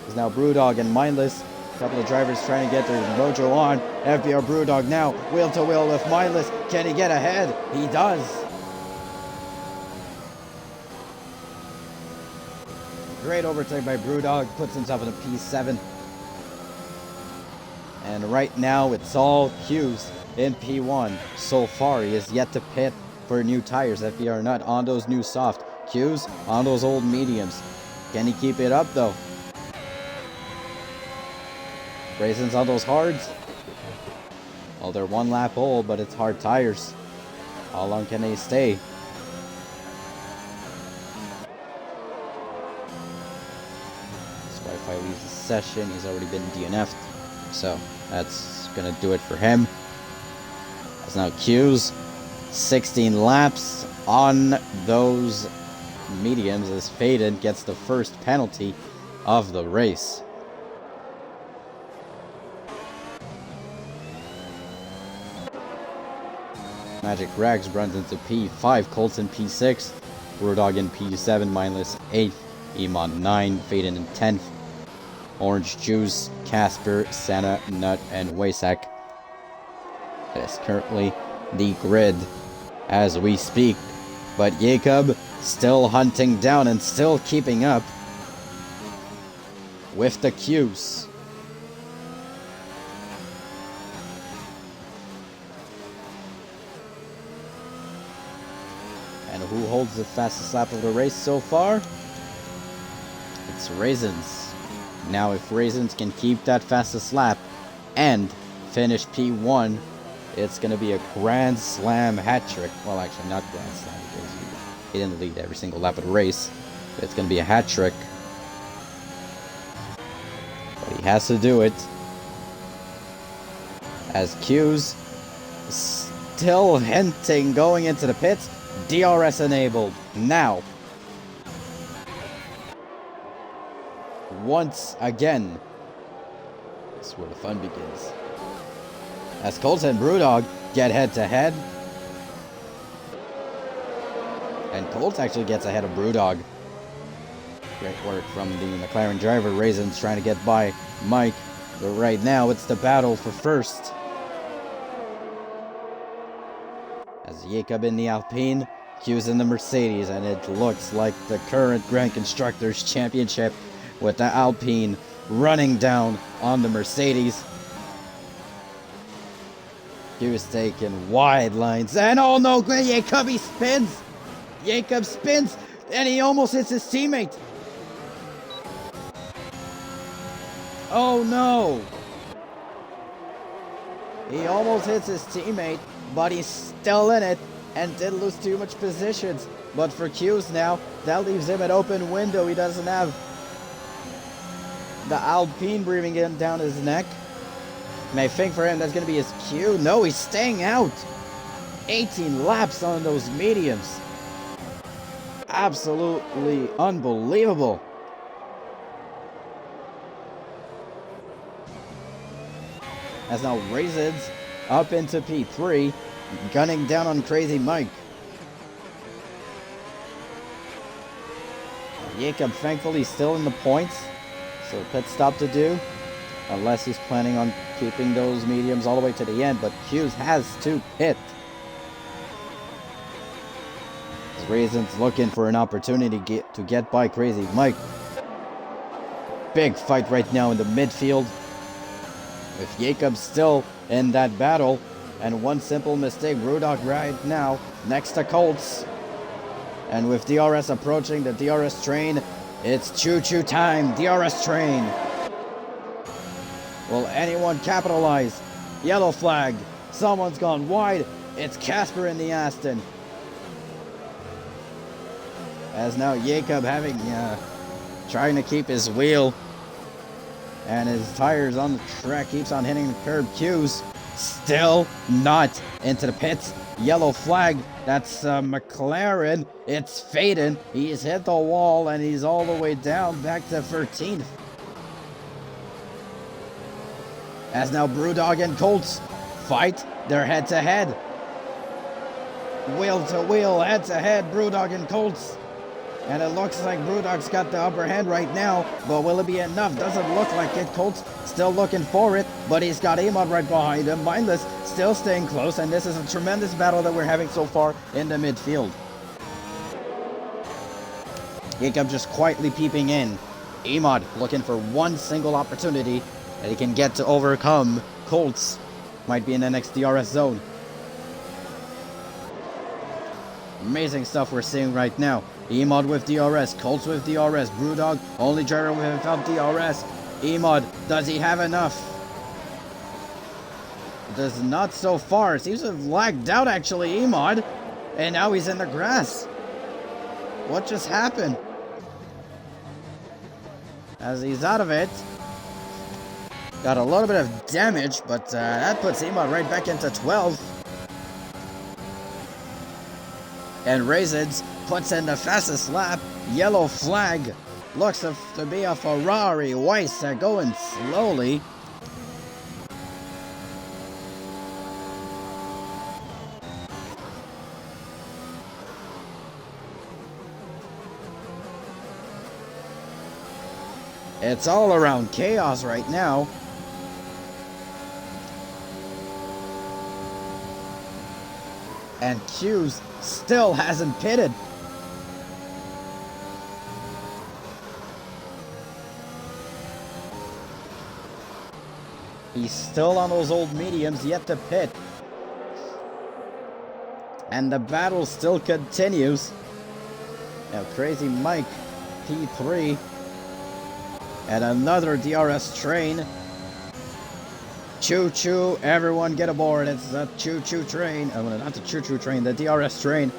There's now Brewdog and Mindless. A couple of drivers trying to get their mojo on. FBR Brewdog now wheel to wheel with Mindless. Can he get ahead? He does. Great overtake by Brewdog. Puts himself in a P7. And right now it's all Q's in P1. So far he is yet to pit for new tires. FBR Nut on those new soft. Q's on those old mediums. Can he keep it up though? Raisins on those hards. Well, they're 1 lap old, but it's hard tires. How long can they stay? Wi-Fi leaves the session. He's already been DNF'd. So that's going to do it for him. That's now Q's. 16 laps on those mediums as Faden gets the first penalty of the race. Magic Rags runs into P5, Colts in P6, Brewdog in P7, Mindless 8th, Emon 9, Faden in 10th, Orange Juice, Casper, Santa, Nut, and Waysack. That is currently the grid as we speak, but Jacob still hunting down and still keeping up with the Q's. And who holds the fastest lap of the race so far? It's Raisins. Now if Raisins can keep that fastest lap and finish P1, it's going to be a Grand Slam hat trick. Well, actually not Grand Slam because he didn't lead every single lap of the race. But it's going to be a hat trick. But he has to do it. As Q's still hinting going into the pits. DRS enabled. Now, once again, this is where the fun begins. As Colts and Brewdog get head to head. And Colts actually gets ahead of Brewdog. Great work from the McLaren driver. Raisins trying to get by Mike. But right now, it's the battle for first. As Jacob in the Alpine, Q's in the Mercedes, and it looks like the current Grand Constructors Championship with the Alpine running down on the Mercedes. Q's taking wide lines, and oh no, Jacob, he spins! Jacob spins, and he almost hits his teammate. Oh no! He almost hits his teammate, but he's still in it and didn't lose too much positions. But for Q's now, that leaves him an open window. He doesn't have the Alpine breathing in down his neck. And I think for him that's going to be his cue. No, he's staying out. 18 laps on those mediums. Absolutely unbelievable. As now Raisins up into P3, gunning down on Crazy Mike. Jacob thankfully still in the points, so pit stop to do, unless he's planning on keeping those mediums all the way to the end, but Hughes has to pit. Raisins looking for an opportunity to get by Crazy Mike. Big fight right now in the midfield, with Jacob still in that battle, and one simple mistake. Brewdog right now next to Colts, and with DRS approaching the DRS train, it's choo-choo time. DRS train. Will anyone capitalize? Yellow flag. Someone's gone wide. It's Casper in the Aston. As now Jacob trying to keep his wheel And his tires on the track keeps on hitting the curb. Q's still not into the pits. Yellow flag. That's McLaren. It's fading. He's hit the wall and he's all the way down back to 13th. As now Brewdog and Colts fight. They're head to head. Wheel to wheel, head to head, Brewdog and Colts. And it looks like Brewdog's got the upper hand right now, but will it be enough? Doesn't look like it. Colts still looking for it, but he's got Amod right behind him. Mindless still staying close, and this is a tremendous battle that we're having so far in the midfield. Jacob just quietly peeping in. Amod looking for one single opportunity that he can get to overcome Colts. Might be in the next DRS zone. Amazing stuff we're seeing right now. Emod with DRS, Colts with DRS, Brewdog, only driver without DRS. Emod, does he have enough? Does not so far. Seems to have lagged out actually, Emod. And now he's in the grass. What just happened? As he's out of it. Got a little bit of damage, but that puts Emod right back into 12. And Raisins puts in the fastest lap. Yellow flag. Looks to be a Ferrari. Weiss going slowly. It's all around chaos right now. And Q's still hasn't pitted. He's still on those old mediums, yet to pit. And the battle still continues. Now Crazy Mike, P3. And another DRS train. Choo choo, everyone get aboard. It's the choo choo train. Oh, not the choo choo train, the DRS train.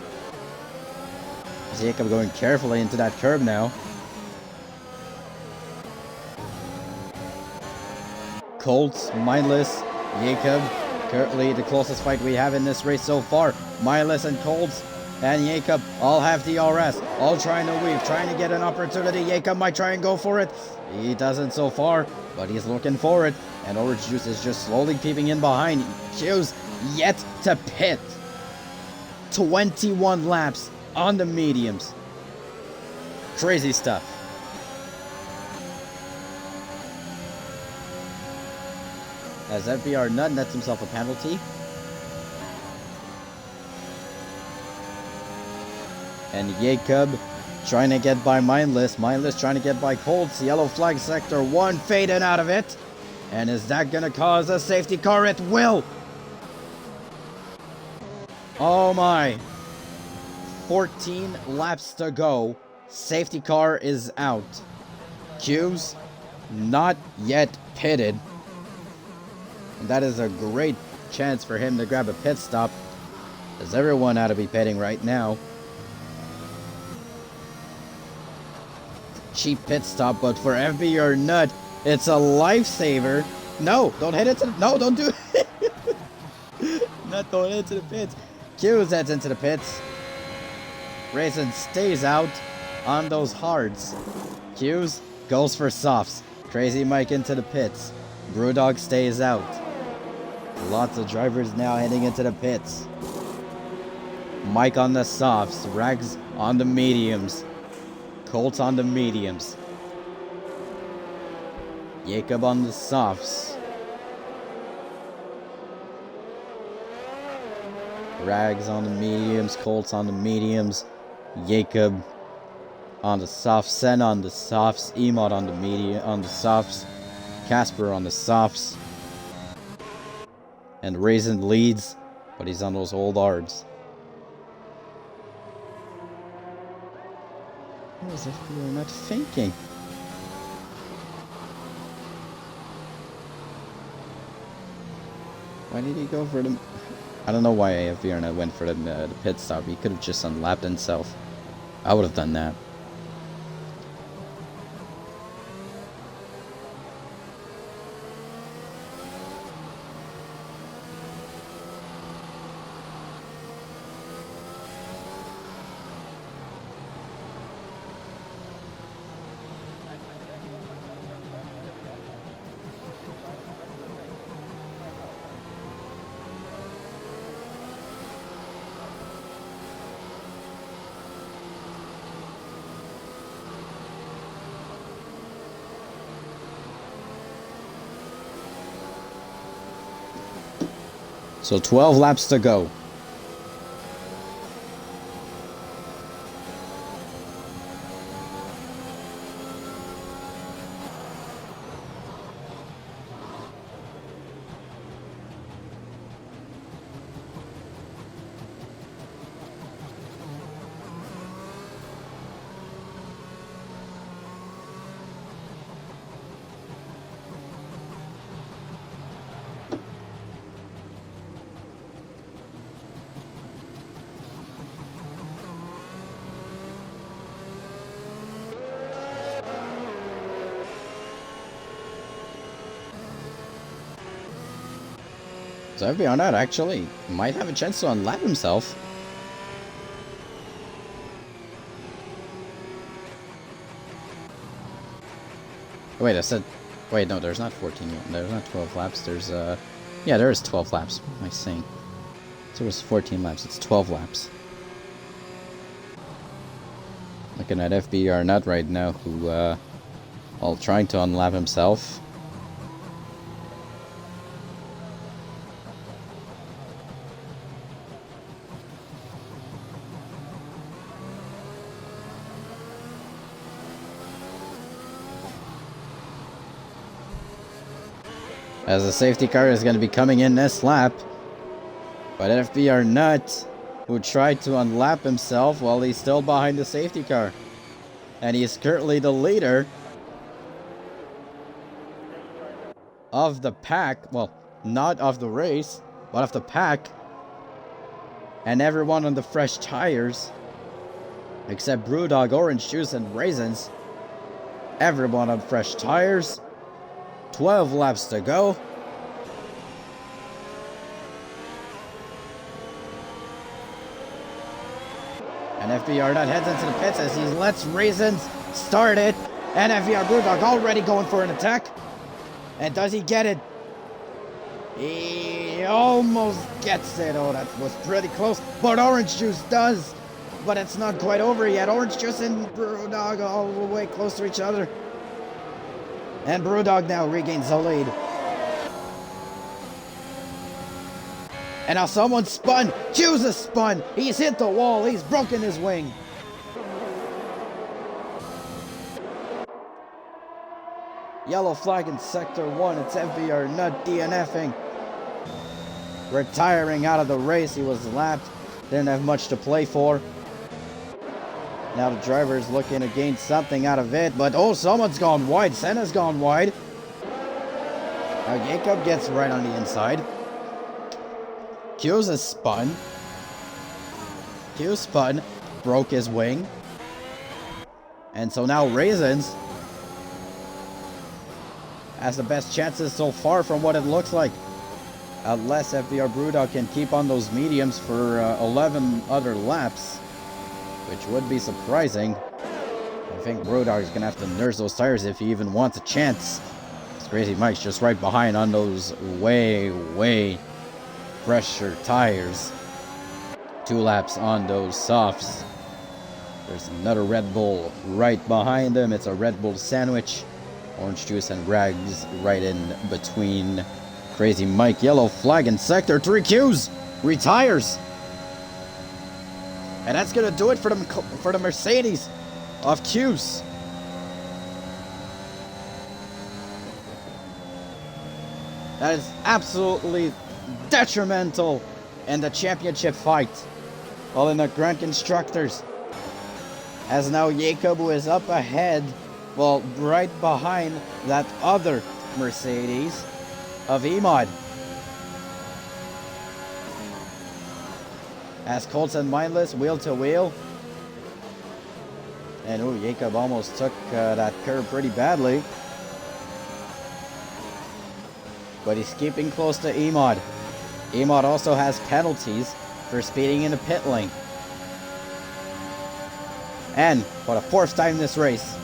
Jacob going carefully into that curb now. Colts, Mindless, Jacob. Currently the closest fight we have in this race so far. Mindless and Colts and Jacob all have DRS. All trying to weave, trying to get an opportunity. Jacob might try and go for it. He doesn't so far, but he's looking for it. And Orange Juice is just slowly peeping in behind. Q's yet to pit. 21 laps on the mediums. Crazy stuff. As FBR Nut nets himself a penalty. And Jacob trying to get by Mindless. Mindless trying to get by Colts. Yellow flag sector 1 fading out of it. And is that going to cause a safety car? It will. Oh my. 14 laps to go. Safety car is out. Q's not yet pitted. And that is a great chance for him to grab a pit stop, as everyone ought to be pitting right now. Cheap pit stop, but for FB or Nut, it's a lifesaver. No, don't hit it. No, don't do it. Nut going into the pits. Q's heads into the pits. Raisin stays out on those hards. Q's goes for softs. Crazy Mike into the pits. Brewdog stays out. Lots of drivers now heading into the pits. Mike on the softs. Rags on the mediums. Colts on the mediums. Jacob on the softs. Rags on the mediums. Colts on the mediums. Jacob on the softs. Sen on the softs. Emod on the medium on the softs. Casper on the softs. And Raisin leads, but he's on those old hards. What is it? You're not thinking. Why did he go for the... I don't know why AFVRNet went for the pit stop. He could have just unlapped himself. I would have done that. So 12 laps to go. So FBR Nut actually might have a chance to unlap himself. Wait, I said... Wait, no, there's not 14 yet. There's not 12 laps. There's, yeah, there is 12 laps. What am I saying? So it was 14 laps. It's 12 laps. Looking at FBR Nut right now, who, while trying to unlap himself. As the safety car is going to be coming in this lap. But FBR Nut, who tried to unlap himself while he's still behind the safety car. And he is currently the leader of the pack. Well, not of the race, but of the pack. And everyone on the fresh tires, except Brewdog, Orange Juice, and Raisins. Everyone on fresh tires. 12 laps to go. And FBR Nut heads into the pits as he lets Raisins start it. And FBR Brewdog already going for an attack. And does he get it? He almost gets it. Oh, that was pretty close. But Orange Juice does. But it's not quite over yet. Orange Juice and Brewdog all the way close to each other. And Brewdog now regains the lead. And now someone spun. Hughes is spun. He's hit the wall. He's broken his wing. Yellow flag in Sector 1. It's FBR Nut DNFing. Retiring out of the race. He was lapped. Didn't have much to play for. Now the driver is looking to gain something out of it. But, oh, someone's gone wide. Senna's gone wide. Now Jacob gets right on the inside. Hughes is spun. Hughes spun. Broke his wing. And so now Raisins has the best chances so far from what it looks like. Unless FBR Brewdog can keep on those mediums for 11 other laps. Which would be surprising. I think Brewdog is going to have to nurse those tires if he even wants a chance. Crazy Mike's just right behind on those way fresher tires. 2 laps on those softs. There's another Red Bull right behind him. It's a Red Bull sandwich. Orange Juice and Rags right in between. Crazy Mike, yellow flag in Sector 3. Q's retires. And that's going to do it for the Mercedes of Q's. That is absolutely detrimental in the championship fight. While in the Grand Constructors, as now Jacob, who is up ahead, well, right behind that other Mercedes of Emod. As Colts and Mindless, wheel to wheel. And oh, Jacob almost took that curve pretty badly. But he's keeping close to Emod. Emod also has penalties for speeding in the pit lane. And for the 4th time this race,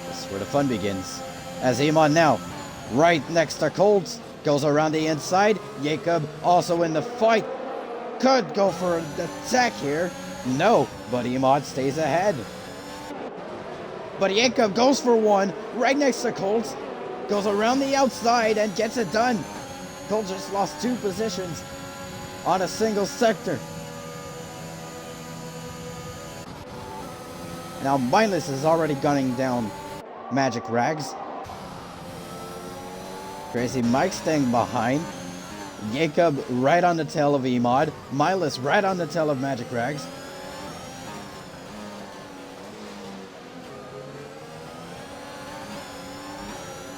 this is where the fun begins. As Emod now, right next to Colts, goes around the inside. Jacob also in the fight. Could go for an attack here. No, but Emod stays ahead. But Jacob goes for one right next to Colts. Goes around the outside and gets it done. Colts just lost 2 positions. on a single sector. Now Mindless is already gunning down Magic Rags. Crazy Mike staying behind. Jacob right on the tail of Emod. Mindless right on the tail of Magic Rags.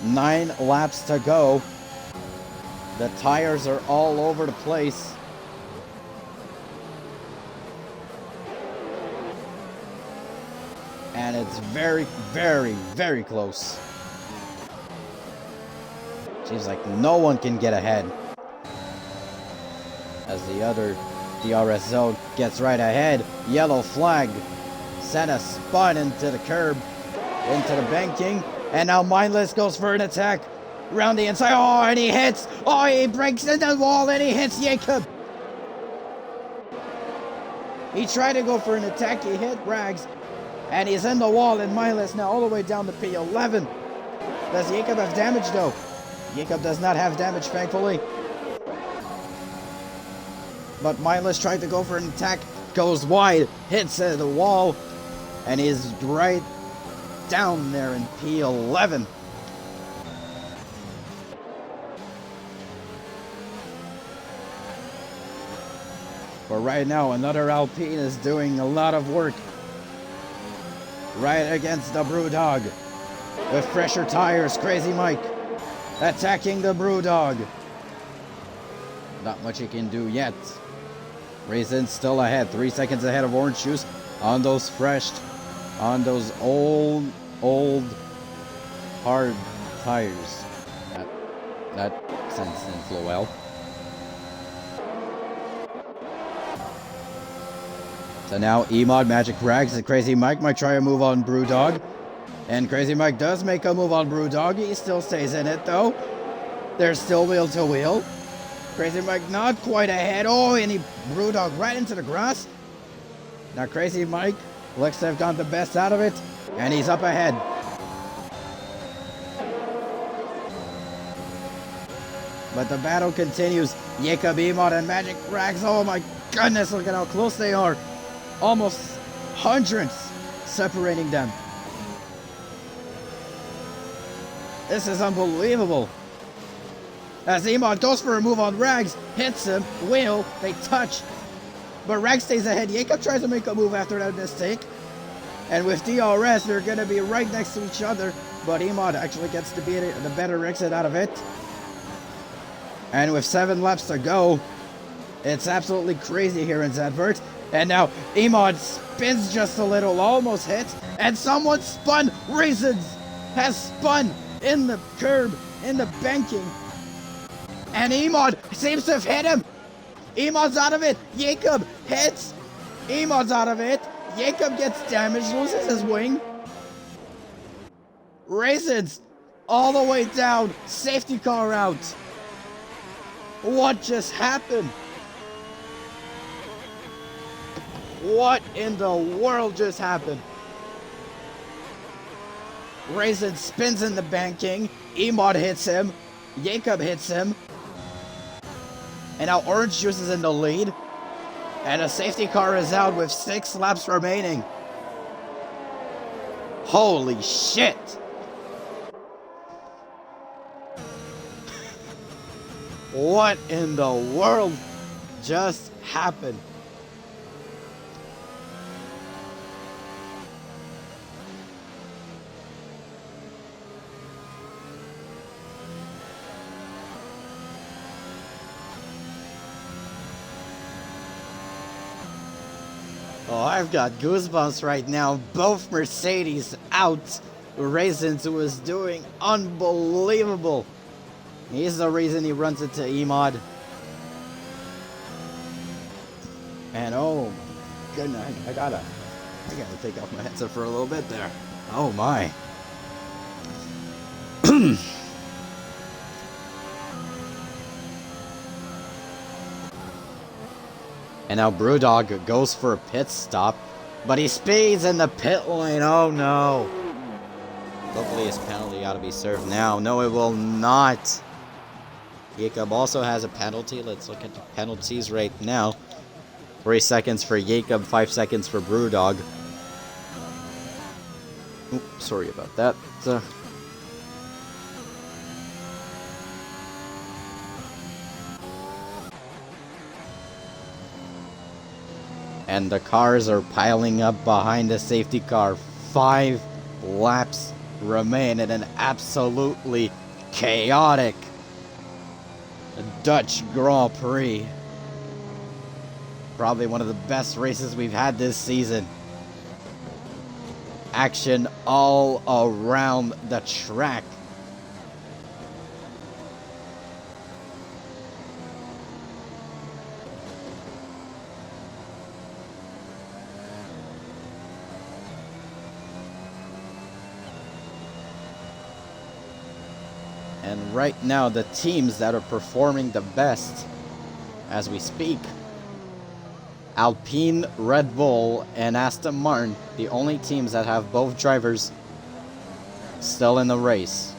Nine laps to go. The tires are all over the place. And it's very, very, very close. Seems like no one can get ahead. As the other DRS zone gets right ahead. Yellow flag. Senna spun into the curb. Into the banking. And now Mindless goes for an attack. Round the inside. Oh, and he hits. Oh, he breaks into the wall and he hits Jacob. He tried to go for an attack. He hit Rags. And he's in the wall, and Mindless now all the way down to P11. Does Jacob have damage though? Jacob does not have damage, thankfully. But Mindless tried to go for an attack, goes wide, hits the wall, and is right down there in P11. But right now, another Alpine is doing a lot of work. Right against the Brewdog. With fresher tires, Crazy Mike attacking the Brewdog. Not much he can do yet. Raisin still ahead, 3 seconds ahead of Orange Juice on those old, hard tires. That sentence didn't flow well. So now Emod, Magic Rags, and Crazy Mike might try a move on Brewdog. And Crazy Mike does make a move on Brewdog. He still stays in it though. There's still wheel to wheel. Crazy Mike not quite ahead. Oh, and he Brewdog right into the grass. Now Crazy Mike looks to have gotten the best out of it. And he's up ahead. But the battle continues. Jacob, Emod, and Magic Rags. Oh my goodness, look at how close they are. Almost hundreds separating them. This is unbelievable. As Emod goes for a move on Rags, hits him, wheel, they touch. But Rags stays ahead. Jacob tries to make a move after that mistake. And with DRS, they're going to be right next to each other. But Emod actually gets the better exit out of it. And with 7 laps to go, it's absolutely crazy here in Zandvoort. And now Emod spins just a little, almost hits, and someone spun. Reasons has spun in the curb, in the banking. And Emod seems to have hit him. Emod's out of it. Jacob hits. Emod's out of it. Jacob gets damaged, loses his wing. Raisins all the way down. Safety car out. What just happened? What in the world just happened? Raisin spins in the banking. Emod hits him. Jacob hits him. And now Orange Juice is in the lead. And a safety car is out with 6 laps remaining. Holy shit! What in the world just happened? Oh, I've got goosebumps right now. Both Mercedes out. Raisins was doing unbelievable. He's the reason he runs into Emod. And oh goodness, I gotta take off my headset for a little bit there. Oh my. And now Brewdog goes for a pit stop, but he speeds in the pit lane. Oh no. Hopefully his penalty ought to be served now. No, it will not. Jacob also has a penalty. Let's look at the penalties right now. 3 seconds for Jacob, 5 seconds for Brewdog. Oops, sorry about that. And the cars are piling up behind the safety car. 5 laps remain in an absolutely chaotic Dutch Grand Prix. Probably one of the best races we've had this season. Action all around the track. And right now, the teams that are performing the best as we speak, Alpine, Red Bull, and Aston Martin, the only teams that have both drivers still in the race.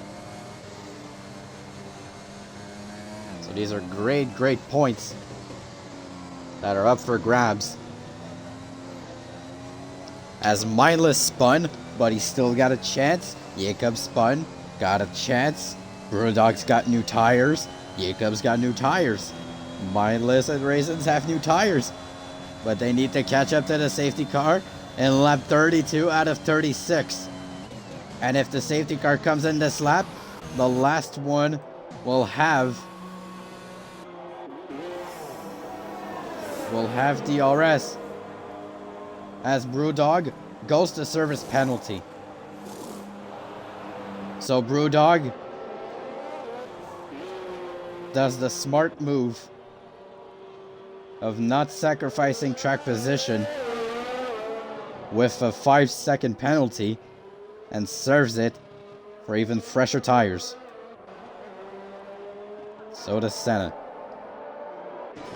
So these are great points that are up for grabs. As Mindless spun, but he still got a chance. Jacob spun, got a chance. Brewdog's got new tires. Jacob's got new tires. Mindless and Raisins have new tires. But they need to catch up to the safety car in lap 32 out of 36. And if the safety car comes in this lap, the last one will have DRS. As Brewdog goes to service penalty. So Brewdog does the smart move of not sacrificing track position with a 5-second penalty and serves it for even fresher tires. So does Senna.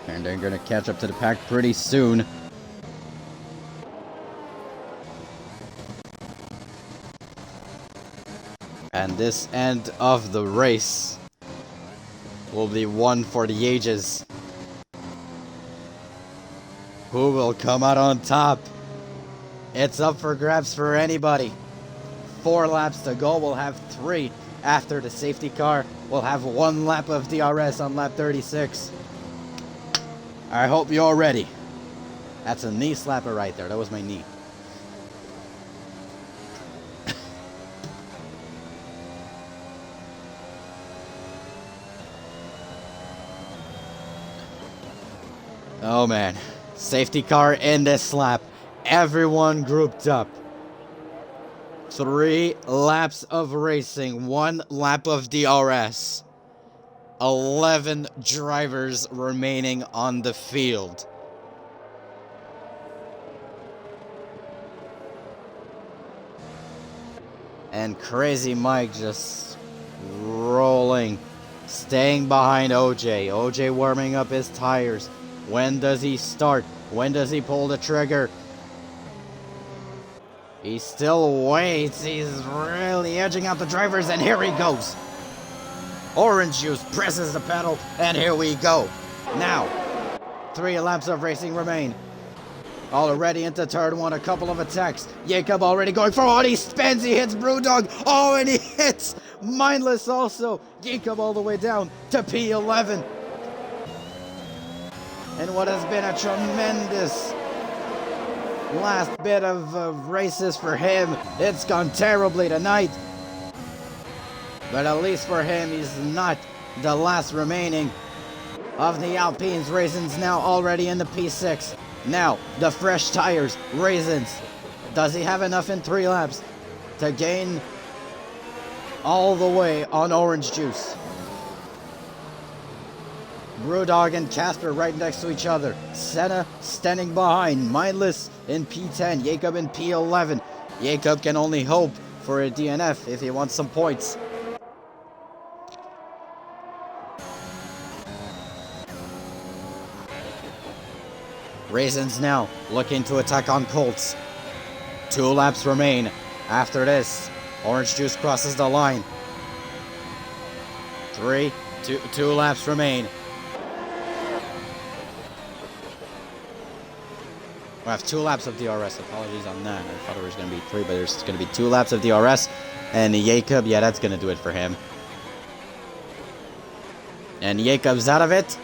And they're going to catch up to the pack pretty soon. And this end of the race will be one for the ages. Who will come out on top? It's up for grabs for anybody. 4 laps to go. We'll have 3 after the safety car. We'll have 1 lap of DRS on lap 36. I hope you're ready. That's a knee slapper right there. That was my knee. Oh man, safety car in this lap. Everyone grouped up. 3 laps of racing, 1 lap of DRS. 11 drivers remaining on the field. And Crazy Mike just rolling, staying behind OJ. OJ warming up his tires. When does he start? When does he pull the trigger? He still waits. He's really edging out the drivers, and here he goes. Orange Juice presses the pedal, and here we go. Now, 3 laps of racing remain. Already into turn 1, a couple of attacks. Jacob already going for it. He spins, he hits Brewdog. Oh, and he hits Mindless also. Jacob all the way down to P11. And what has been a tremendous last bit of races for him. It's gone terribly tonight. But at least for him, he's not the last remaining of the Alpines. Raisins now already in the P6. Now, the fresh tires. Raisins. Does he have enough in 3 laps to gain all the way on Orange Juice? Brewdog and Casper right next to each other. Senna standing behind. Mindless in P10. Jacob in P11. Jacob can only hope for a DNF if he wants some points. Raisins now looking to attack on Colts. 2 laps remain. After this, Orange Juice crosses the line. 3, Two laps remain. We have 2 laps of DRS. Apologies on that. I thought it was going to be 3, but there's going to be 2 laps of DRS. And Jacob, yeah, that's going to do it for him. And Jacob's out of it.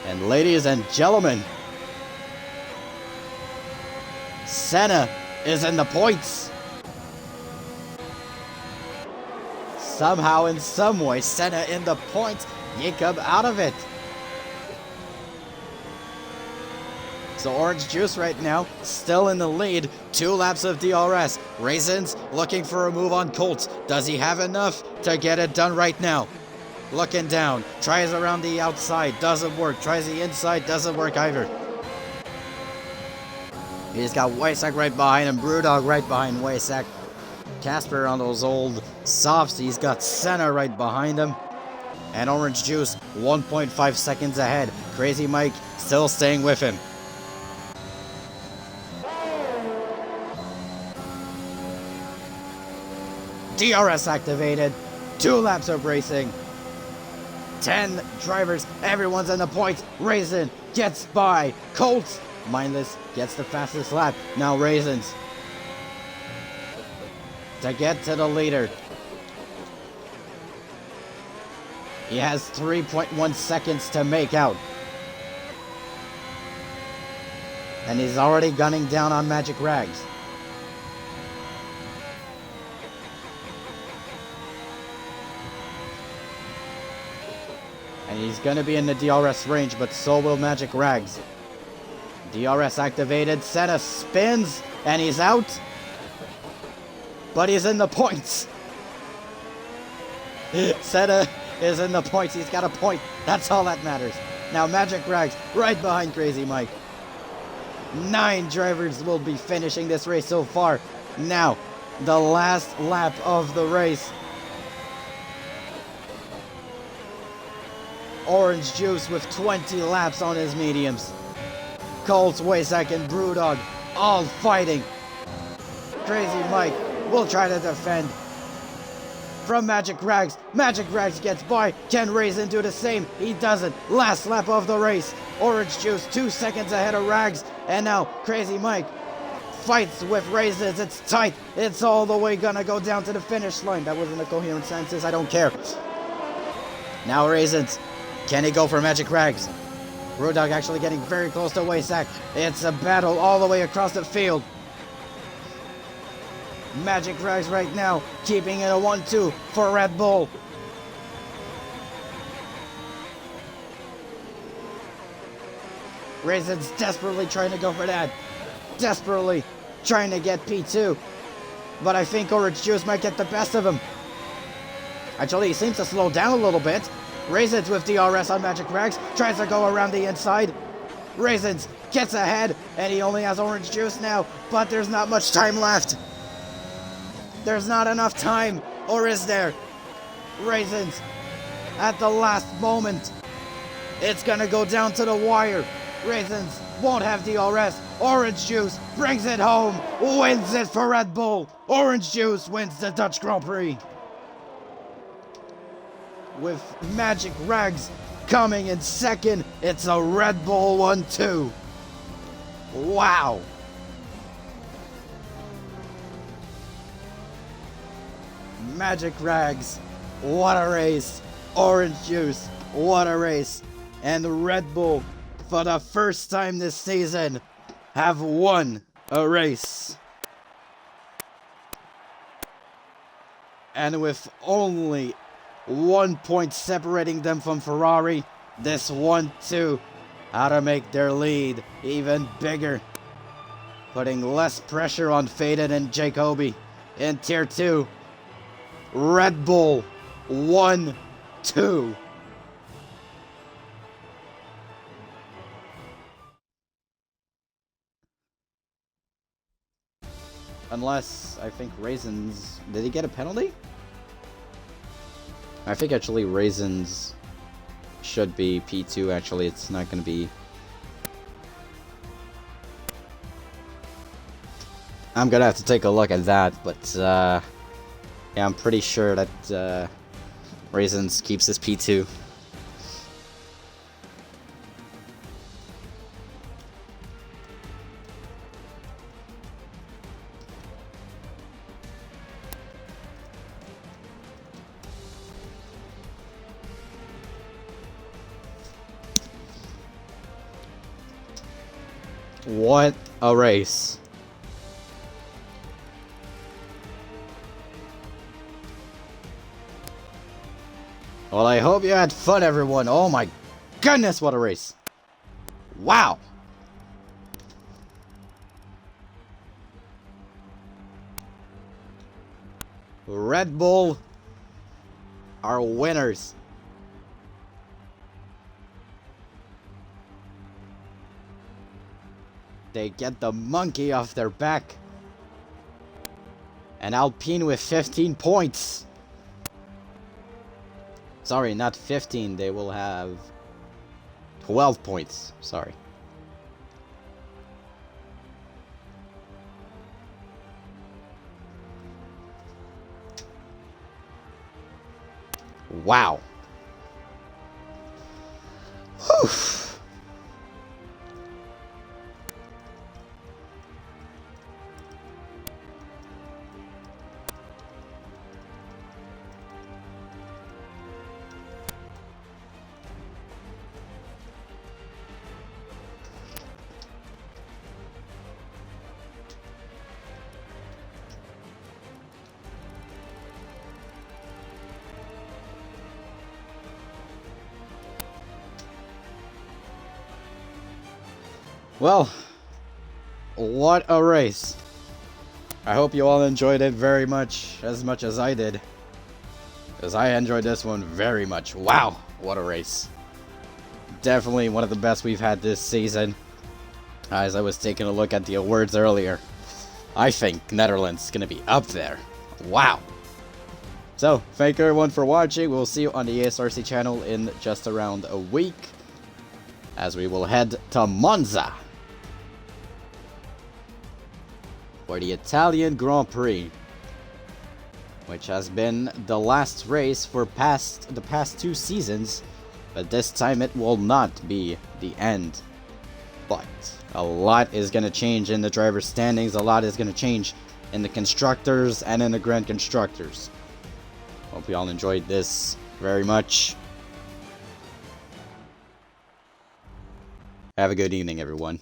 And ladies and gentlemen, Senna is in the points. Somehow, in some way, Senna in the points. Jacob out of it. So Orange Juice right now, still in the lead. 2 laps of DRS. Raisins looking for a move on Colts. Does he have enough to get it done right now? Looking down. Tries around the outside. Doesn't work. Tries the inside. Doesn't work either. He's got Weissach right behind him. Brewdog right behind Weissach. Casper on those old softs. He's got Senna right behind him. And Orange Juice 1.5 seconds ahead. Crazy Mike still staying with him. DRS activated. 2 laps of racing. 10 drivers. Everyone's in the points. Raisin gets by. Colts, mindless, gets the fastest lap. Now Raisins to get to the leader. He has 3.1 seconds to make out. And he's already gunning down on Magic Rags. And he's going to be in the DRS range, but so will Magic Rags. DRS activated. Senna spins, and he's out. But he's in the points. Senna is in the points. He's got a point. That's all that matters. Now Magic Rags right behind Crazy Mike. 9 drivers will be finishing this race so far. Now, the last lap of the race. Orange Juice with 20 laps on his mediums. Colts, Weissach, and Brewdog all fighting. Crazy Mike will try to defend. From Magic Rags. Magic Rags gets by. Can Raisin do the same? He doesn't. Last lap of the race. Orange Juice 2 seconds ahead of Rags. And now Crazy Mike fights with Raisins. It's tight. It's all the way gonna go down to the finish line. That wasn't a coherent sentence. I don't care. Now Raisins. Can he go for Magic Rags? Brewdog actually getting very close to Weissach. It's a battle all the way across the field. Magic Rags right now keeping it a 1-2 for Red Bull. Raisin's desperately trying to go for that. Desperately trying to get P2. But I think Orange Juice might get the best of him. Actually, he seems to slow down a little bit. Raisins with DRS on Magic Rags. Tries to go around the inside. Raisins gets ahead. And he only has Orange Juice now. But there's not much time left. There's not enough time. Or is there? Raisins at the last moment. It's going to go down to the wire. Raisins won't have DRS. Orange Juice brings it home. Wins it for Red Bull. Orange Juice wins the Dutch Grand Prix. With Magic Rags coming in second, it's a Red Bull 1-2. Wow. Magic Rags, what a race. Orange Juice, what a race. And Red Bull, for the first time this season, have won a race. And with only 1 point separating them from Ferrari, this 1-2 how to make their lead even bigger, putting less pressure on Faden and Jacoby. In Tier 2, Red Bull 1-2. Unless, I think Raisins, did he get a penalty? I think actually Raisins should be P2. Actually, it's not going to be. I'm going to have to take a look at that, but yeah, I'm pretty sure that Raisins keeps his P2. What a race. Well, I hope you had fun, everyone. Oh my goodness, what a race. Wow. Red Bull are winners. They get the monkey off their back. And Alpine with 15 points. Sorry, not 15. They will have 12 points. Sorry. Wow. Whew. Well, what a race. I hope you all enjoyed it very much as I did. Because I enjoyed this one very much. Wow, what a race. Definitely one of the best we've had this season. As I was taking a look at the awards earlier, I think Netherlands is going to be up there. Wow. So, thank you everyone for watching. We'll see you on the ASRC channel in just around a week, as we will head to Monza for the Italian Grand Prix, which has been the last race for the past 2 seasons, but this time it will not be the end. But a lot is going to change in the driver's standings, a lot is going to change in the constructors and in the Grand Constructors. Hope you all enjoyed this very much. Have a good evening, everyone.